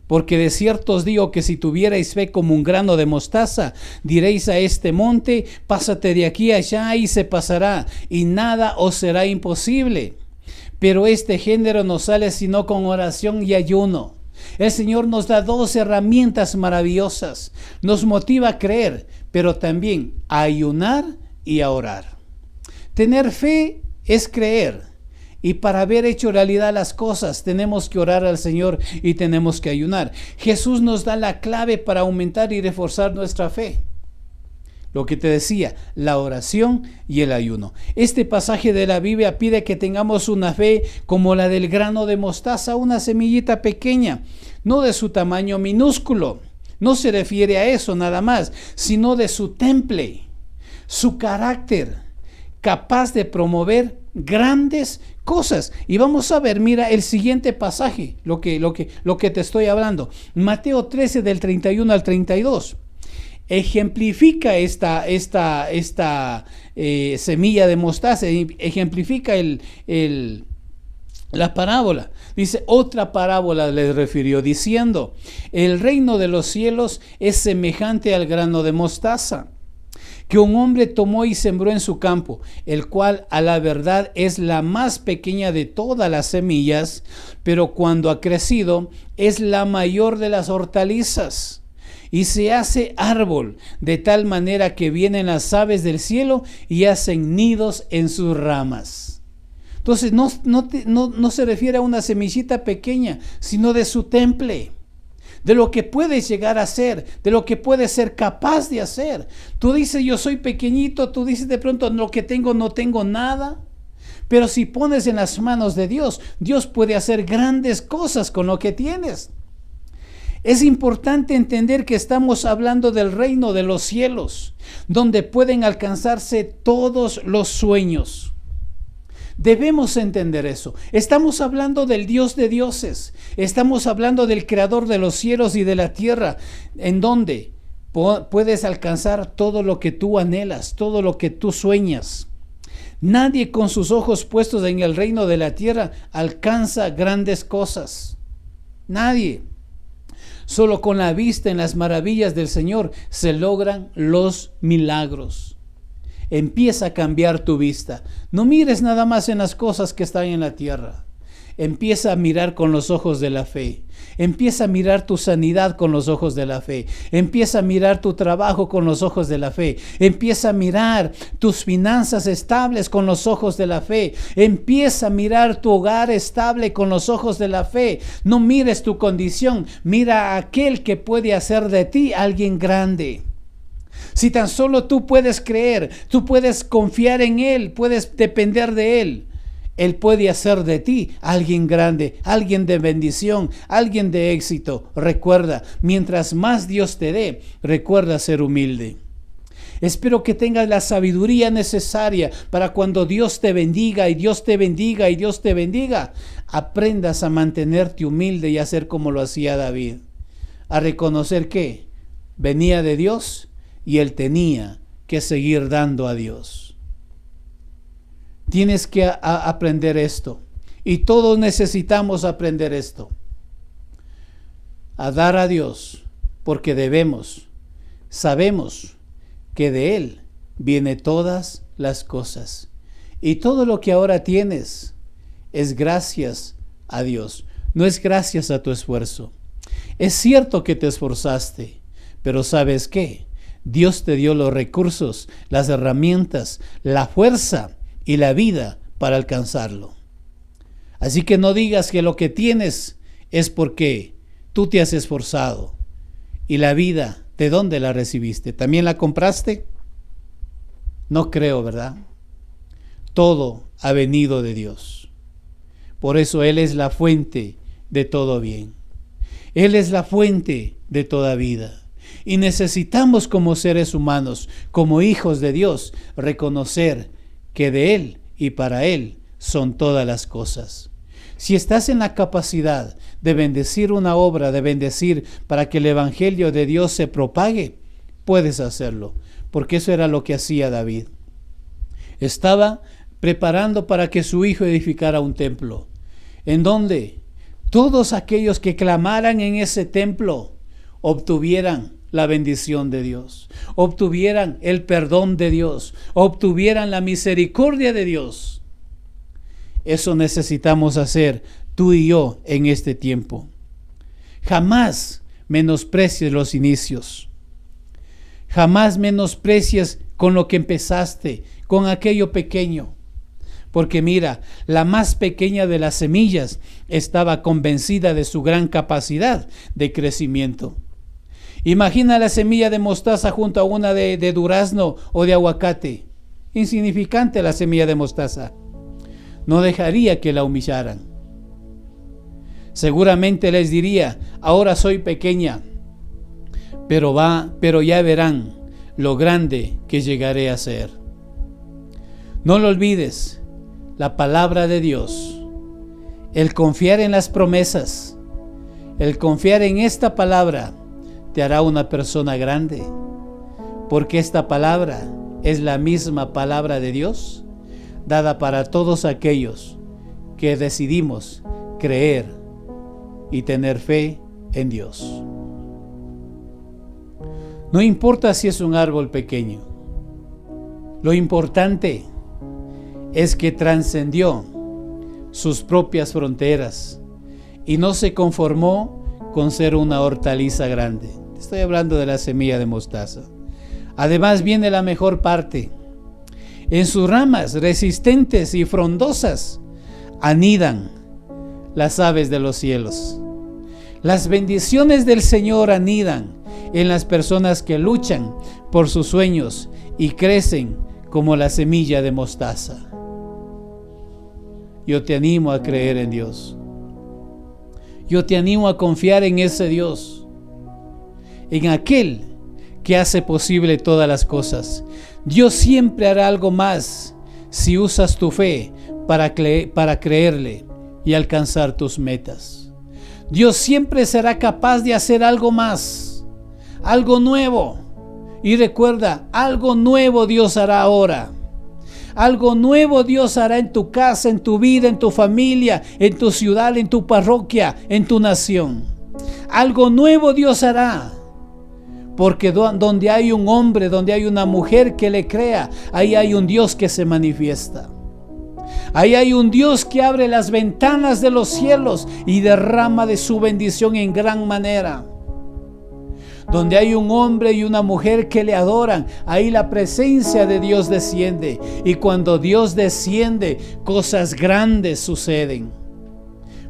porque de cierto os digo que si tuvierais fe como un grano de mostaza, diréis a este monte: pásate de aquí a allá, y se pasará, y nada os será imposible. Pero este género no sale sino con oración y ayuno. El Señor nos da dos herramientas maravillosas. Nos motiva a creer, pero también a ayunar y a orar. Tener fe es creer. Y para haber hecho realidad las cosas, tenemos que orar al Señor y tenemos que ayunar. Jesús nos da la clave para aumentar y reforzar nuestra fe. Lo que te decía, la oración y el ayuno. Este pasaje de la Biblia pide que tengamos una fe como la del grano de mostaza, una semillita pequeña, no de su tamaño minúsculo. No se refiere a eso nada más, sino de su temple, su carácter, capaz de promover grandes cosas. Y vamos a ver, mira el siguiente pasaje, lo que te estoy hablando. Mateo 13 del 31 al 32. Ejemplifica esta semilla de mostaza, ejemplifica la parábola. Dice, otra parábola les refirió diciendo, el reino de los cielos es semejante al grano de mostaza, que un hombre tomó y sembró en su campo, el cual a la verdad es la más pequeña de todas las semillas, pero cuando ha crecido es la mayor de las hortalizas, y se hace árbol, de tal manera que vienen las aves del cielo y hacen nidos en sus ramas. Entonces no se refiere a una semillita pequeña, sino de su temple, de lo que puedes llegar a ser, de lo que puedes ser capaz de hacer. Tú dices, yo soy pequeñito, tú dices de pronto, lo que tengo no tengo nada. Pero si pones en las manos de Dios, Dios puede hacer grandes cosas con lo que tienes. Es importante entender que estamos hablando del reino de los cielos, donde pueden alcanzarse todos los sueños. Debemos entender eso. Estamos hablando del Dios de dioses. Estamos hablando del creador de los cielos y de la tierra, en donde puedes alcanzar todo lo que tú anhelas, todo lo que tú sueñas. Nadie con sus ojos puestos en el reino de la tierra alcanza grandes cosas. Nadie. Solo con la vista en las maravillas del Señor se logran los milagros. Empieza a cambiar tu vista. No mires nada más en las cosas que están en la tierra. Empieza a mirar con los ojos de la fe. Empieza a mirar tu sanidad con los ojos de la fe. Empieza a mirar tu trabajo con los ojos de la fe. Empieza a mirar tus finanzas estables con los ojos de la fe. Empieza a mirar tu hogar estable con los ojos de la fe. No mires tu condición. Mira a aquel que puede hacer de ti alguien grande. Si tan solo tú puedes creer, tú puedes confiar en Él, puedes depender de Él. Él puede hacer de ti alguien grande, alguien de bendición, alguien de éxito. Recuerda, mientras más Dios te dé, recuerda ser humilde. Espero que tengas la sabiduría necesaria para cuando Dios te bendiga y Dios te bendiga y Dios te bendiga, aprendas a mantenerte humilde y a hacer como lo hacía David. A reconocer que venía de Dios y él tenía que seguir dando a Dios. Tienes que aprender esto. Y todos necesitamos aprender esto. A dar a Dios, porque sabemos que de Él viene todas las cosas. Y todo lo que ahora tienes es gracias a Dios. No es gracias a tu esfuerzo. Es cierto que te esforzaste, pero ¿sabes qué? Dios te dio los recursos, las herramientas, la fuerza y la vida para alcanzarlo. Así que no digas que lo que tienes es porque tú te has esforzado. Y la vida, ¿de dónde la recibiste? ¿También la compraste? No creo, ¿verdad? Todo ha venido de Dios. Por eso Él es la fuente de todo bien. Él es la fuente de toda vida. Y necesitamos como seres humanos, como hijos de Dios, reconocer que de Él y para Él son todas las cosas. Si estás en la capacidad de bendecir una obra, de bendecir para que el evangelio de Dios se propague, puedes hacerlo, porque eso era lo que hacía David. Estaba preparando para que su hijo edificara un templo, en donde todos aquellos que clamaran en ese templo obtuvieran la bendición de Dios, obtuvieran el perdón de Dios, obtuvieran la misericordia de Dios. Eso necesitamos hacer tú y yo en este tiempo. Jamás menosprecies los inicios. Jamás menosprecies con lo que empezaste, con aquello pequeño. Porque mira, la más pequeña de las semillas estaba convencida de su gran capacidad de crecimiento. Imagina la semilla de mostaza junto a una de durazno o de aguacate. Insignificante la semilla de mostaza. No dejaría que la humillaran. Seguramente les diría, ahora soy pequeña, pero ya verán lo grande que llegaré a ser. No lo olvides, la palabra de Dios, el confiar en las promesas, el confiar en esta palabra te hará una persona grande, porque esta palabra es la misma palabra de Dios, dada para todos aquellos que decidimos creer y tener fe en Dios. No importa si es un árbol pequeño, lo importante es que trascendió sus propias fronteras y no se conformó con ser una hortaliza grande. Estoy hablando de la semilla de mostaza. Además viene la mejor parte. En sus ramas resistentes y frondosas anidan las aves de los cielos. Las bendiciones del Señor anidan en las personas que luchan por sus sueños y crecen como la semilla de mostaza. Yo te animo a creer en Dios. Yo te animo a confiar en ese Dios, en aquel que hace posible todas las cosas. Dios siempre hará algo más si usas tu fe para creerle y alcanzar tus metas. Dios siempre será capaz de hacer algo más, algo nuevo. Y recuerda, algo nuevo Dios hará ahora. Algo nuevo Dios hará en tu casa, en tu vida, en tu familia, en tu ciudad, en tu parroquia, en tu nación. Algo nuevo Dios hará. Porque donde hay un hombre, donde hay una mujer que le crea, ahí hay un Dios que se manifiesta. Ahí hay un Dios que abre las ventanas de los cielos y derrama de su bendición en gran manera. Donde hay un hombre y una mujer que le adoran, ahí la presencia de Dios desciende. Y cuando Dios desciende, cosas grandes suceden.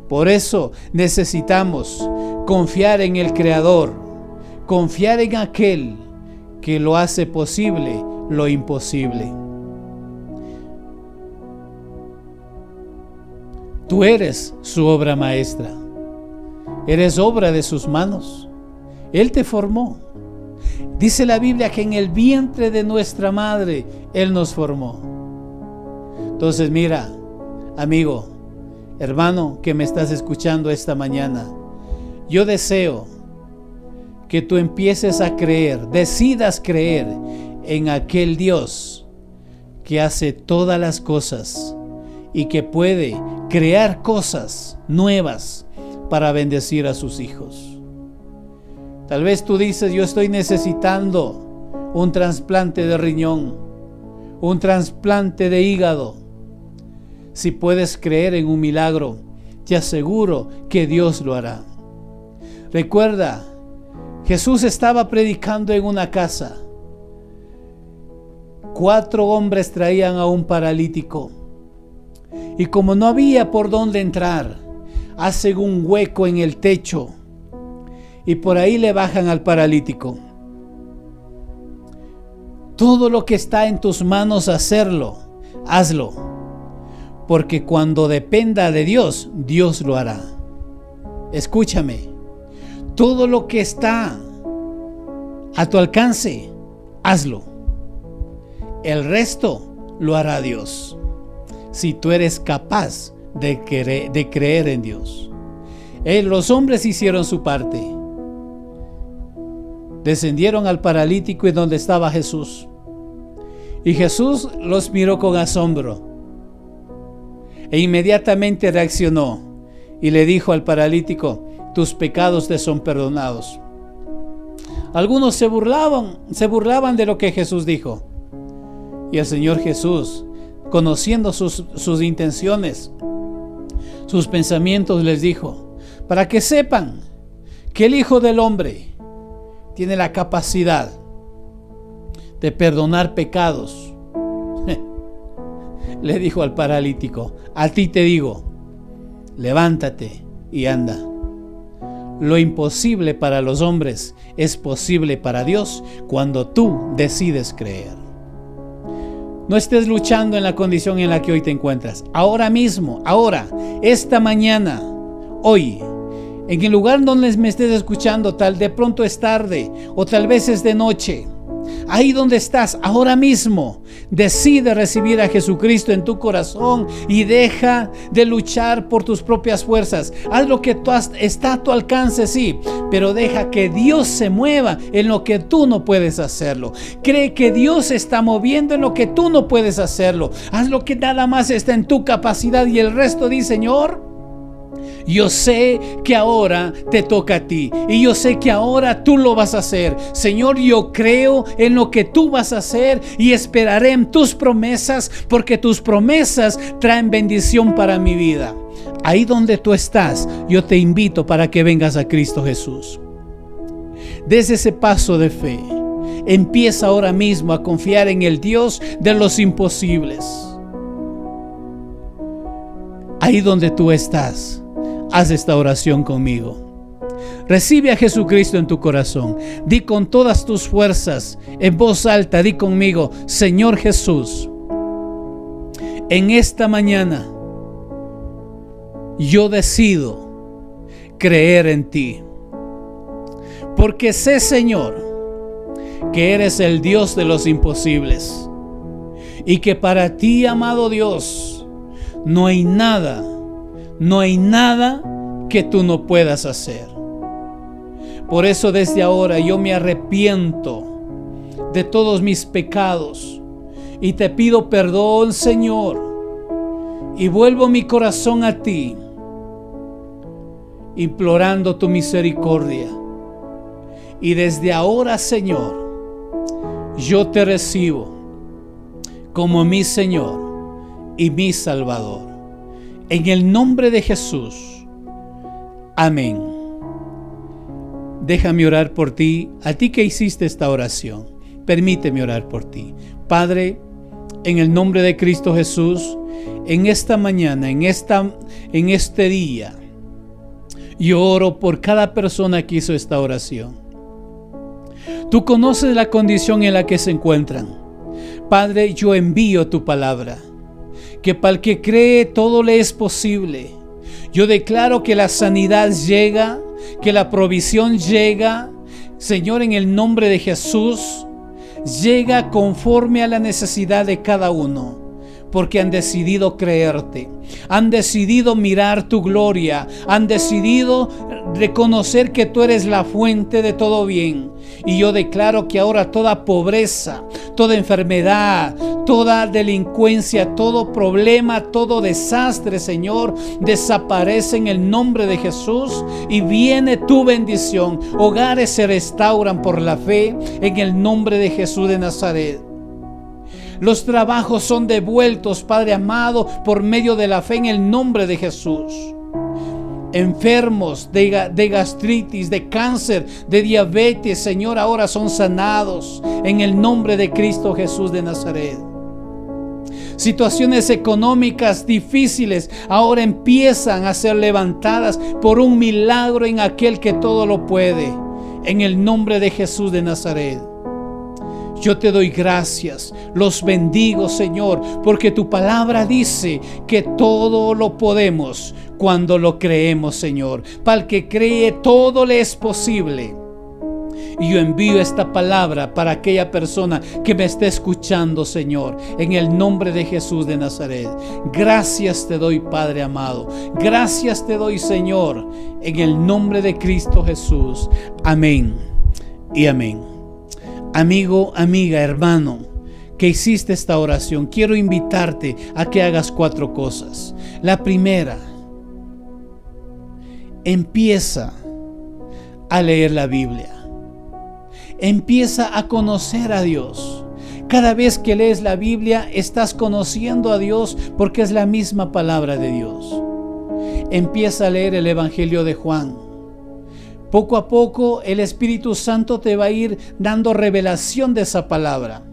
Por eso necesitamos confiar en el Creador, confiar en aquel que lo hace posible lo imposible. Tú eres su obra maestra. Eres obra de sus manos. Él te formó. Dice la Biblia que en el vientre de nuestra madre Él nos formó. Entonces mira, amigo, hermano que me estás escuchando esta mañana, yo deseo que tú empieces a creer, decidas creer en aquel Dios que hace todas las cosas y que puede crear cosas nuevas para bendecir a sus hijos. Tal vez tú dices, yo estoy necesitando un trasplante de riñón, un trasplante de hígado. Si puedes creer en un milagro, te aseguro que Dios lo hará. Recuerda, Jesús estaba predicando en una casa. 4 hombres traían a un paralítico. Y como no había por dónde entrar, hacen un hueco en el techo y por ahí le bajan al paralítico. Todo lo que está en tus manos hacerlo, hazlo, porque cuando dependa de Dios, Dios lo hará. Escúchame, todo lo que está a tu alcance, hazlo. El resto lo hará Dios, si tú eres capaz de creer en Dios. Los hombres hicieron su parte. Descendieron al paralítico y donde estaba Jesús. Y Jesús los miró con asombro. E inmediatamente reaccionó y le dijo al paralítico: tus pecados te son perdonados. Algunos se burlaban de lo que Jesús dijo. Y el Señor Jesús, conociendo sus intenciones, sus pensamientos, les dijo: para que sepan que el Hijo del Hombre tiene la capacidad de perdonar pecados. Le dijo al paralítico: a ti te digo, levántate y anda. Lo imposible para los hombres es posible para Dios cuando tú decides creer. No estés luchando en la condición en la que hoy te encuentras. Ahora mismo, esta mañana, hoy, en el lugar donde me estés escuchando, tal de pronto es tarde o tal vez es de noche. Ahí donde estás, ahora mismo, decide recibir a Jesucristo en tu corazón y deja de luchar por tus propias fuerzas. Haz lo que está a tu alcance, sí, pero deja que Dios se mueva en lo que tú no puedes hacerlo. Cree que Dios se está moviendo en lo que tú no puedes hacerlo. Haz lo que nada más está en tu capacidad y el resto di: Señor, yo sé que ahora te toca a ti y yo sé que ahora tú lo vas a hacer. Señor, yo creo en lo que tú vas a hacer y esperaré en tus promesas, porque tus promesas traen bendición para mi vida. Ahí donde tú estás, yo te invito para que vengas a Cristo Jesús. Desde ese paso de fe, empieza ahora mismo a confiar en el Dios de los imposibles. Ahí donde tú estás, haz esta oración conmigo. Recibe a Jesucristo en tu corazón. Di con todas tus fuerzas, en voz alta, di conmigo: Señor Jesús, en esta mañana yo decido creer en ti, porque sé, Señor, que eres el Dios de los imposibles y que para ti, amado Dios, no hay nada que tú no puedas hacer. Por eso desde ahora yo me arrepiento de todos mis pecados y te pido perdón, Señor, y vuelvo mi corazón a ti, implorando tu misericordia. Y desde ahora, Señor, yo te recibo como mi Señor y mi Salvador. En el nombre de Jesús. Amén. Déjame orar por ti, a ti que hiciste esta oración. Permíteme orar por ti. Padre, en el nombre de Cristo Jesús, en esta mañana, en este día, yo oro por cada persona que hizo esta oración. Tú conoces la condición en la que se encuentran. Padre, yo envío tu palabra, que para el que cree todo le es posible. Yo declaro que la sanidad llega, que la provisión llega. Señor, en el nombre de Jesús, llega conforme a la necesidad de cada uno, porque han decidido creerte, han decidido mirar tu gloria, han decidido reconocer que tú eres la fuente de todo bien. Y yo declaro que ahora toda pobreza, toda enfermedad, toda delincuencia, todo problema, todo desastre, Señor, desaparece en el nombre de Jesús y viene tu bendición. Hogares se restauran por la fe en el nombre de Jesús de Nazaret. Los trabajos son devueltos, Padre amado, por medio de la fe en el nombre de Jesús. Enfermos de gastritis, de cáncer, de diabetes, Señor, ahora son sanados en el nombre de Cristo Jesús de Nazaret. Situaciones económicas difíciles ahora empiezan a ser levantadas por un milagro en aquel que todo lo puede, en el nombre de Jesús de Nazaret. Yo te doy gracias, los bendigo, Señor, porque tu palabra dice que todo lo podemos cuando lo creemos, Señor. Para el que cree, todo le es posible. Y yo envío esta palabra para aquella persona que me esté escuchando, Señor, en el nombre de Jesús de Nazaret. Gracias te doy, Padre amado. Gracias te doy, Señor, en el nombre de Cristo Jesús. Amén y amén. Amigo, amiga, hermano, que hiciste esta oración, quiero invitarte a que hagas 4 cosas. La primera, empieza a leer la Biblia. Empieza a conocer a Dios. Cada vez que lees la Biblia, estás conociendo a Dios porque es la misma palabra de Dios. Empieza a leer el Evangelio de Juan. Poco a poco el Espíritu Santo te va a ir dando revelación de esa palabra,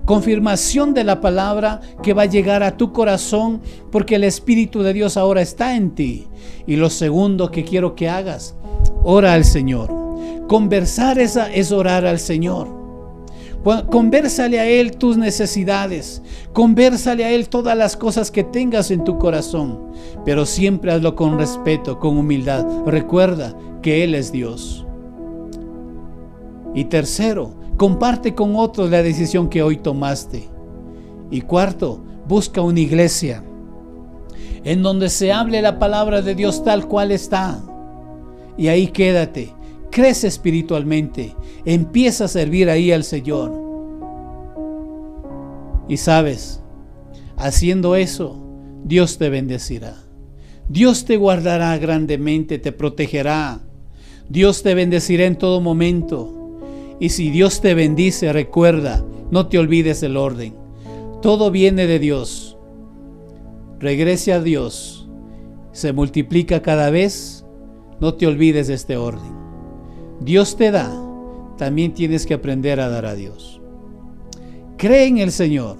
confirmación de la palabra que va a llegar a tu corazón, porque el Espíritu de Dios ahora está en ti. Y lo segundo que quiero que hagas, ora al Señor. Conversar es orar al Señor. Convérsale a Él tus necesidades, convérsale a Él todas las cosas que tengas en tu corazón, pero siempre hazlo con respeto, con humildad. Recuerda que Él es Dios. Y tercero, comparte con otros la decisión que hoy tomaste. Y cuarto, busca una iglesia en donde se hable la palabra de Dios tal cual está. Y ahí quédate, crece espiritualmente, empieza a servir ahí al Señor. Y sabes, haciendo eso, Dios te bendecirá. Dios te guardará grandemente, te protegerá. Dios te bendecirá en todo momento. Y si Dios te bendice, recuerda, no te olvides del orden. Todo viene de Dios. Regrese a Dios. Se multiplica cada vez. No te olvides de este orden. Dios te da, también tienes que aprender a dar a Dios. Cree en el Señor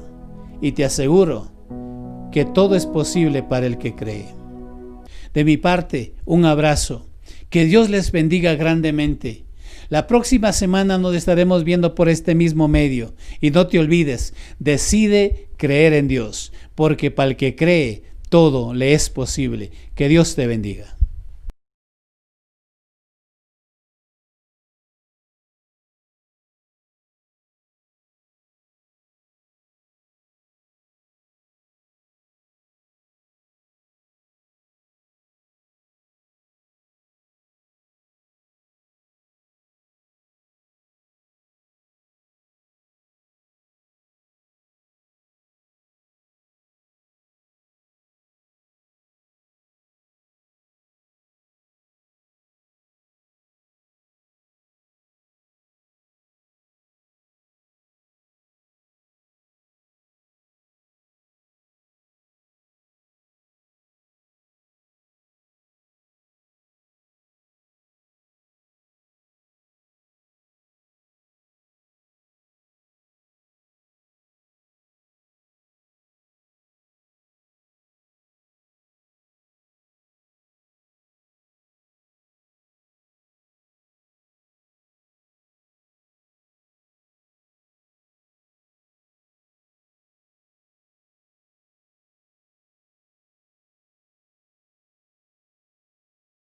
y te aseguro que todo es posible para el que cree. De mi parte, un abrazo. Que Dios les bendiga grandemente. La próxima semana nos estaremos viendo por este mismo medio. Y no te olvides, decide creer en Dios, porque para el que cree, todo le es posible. Que Dios te bendiga.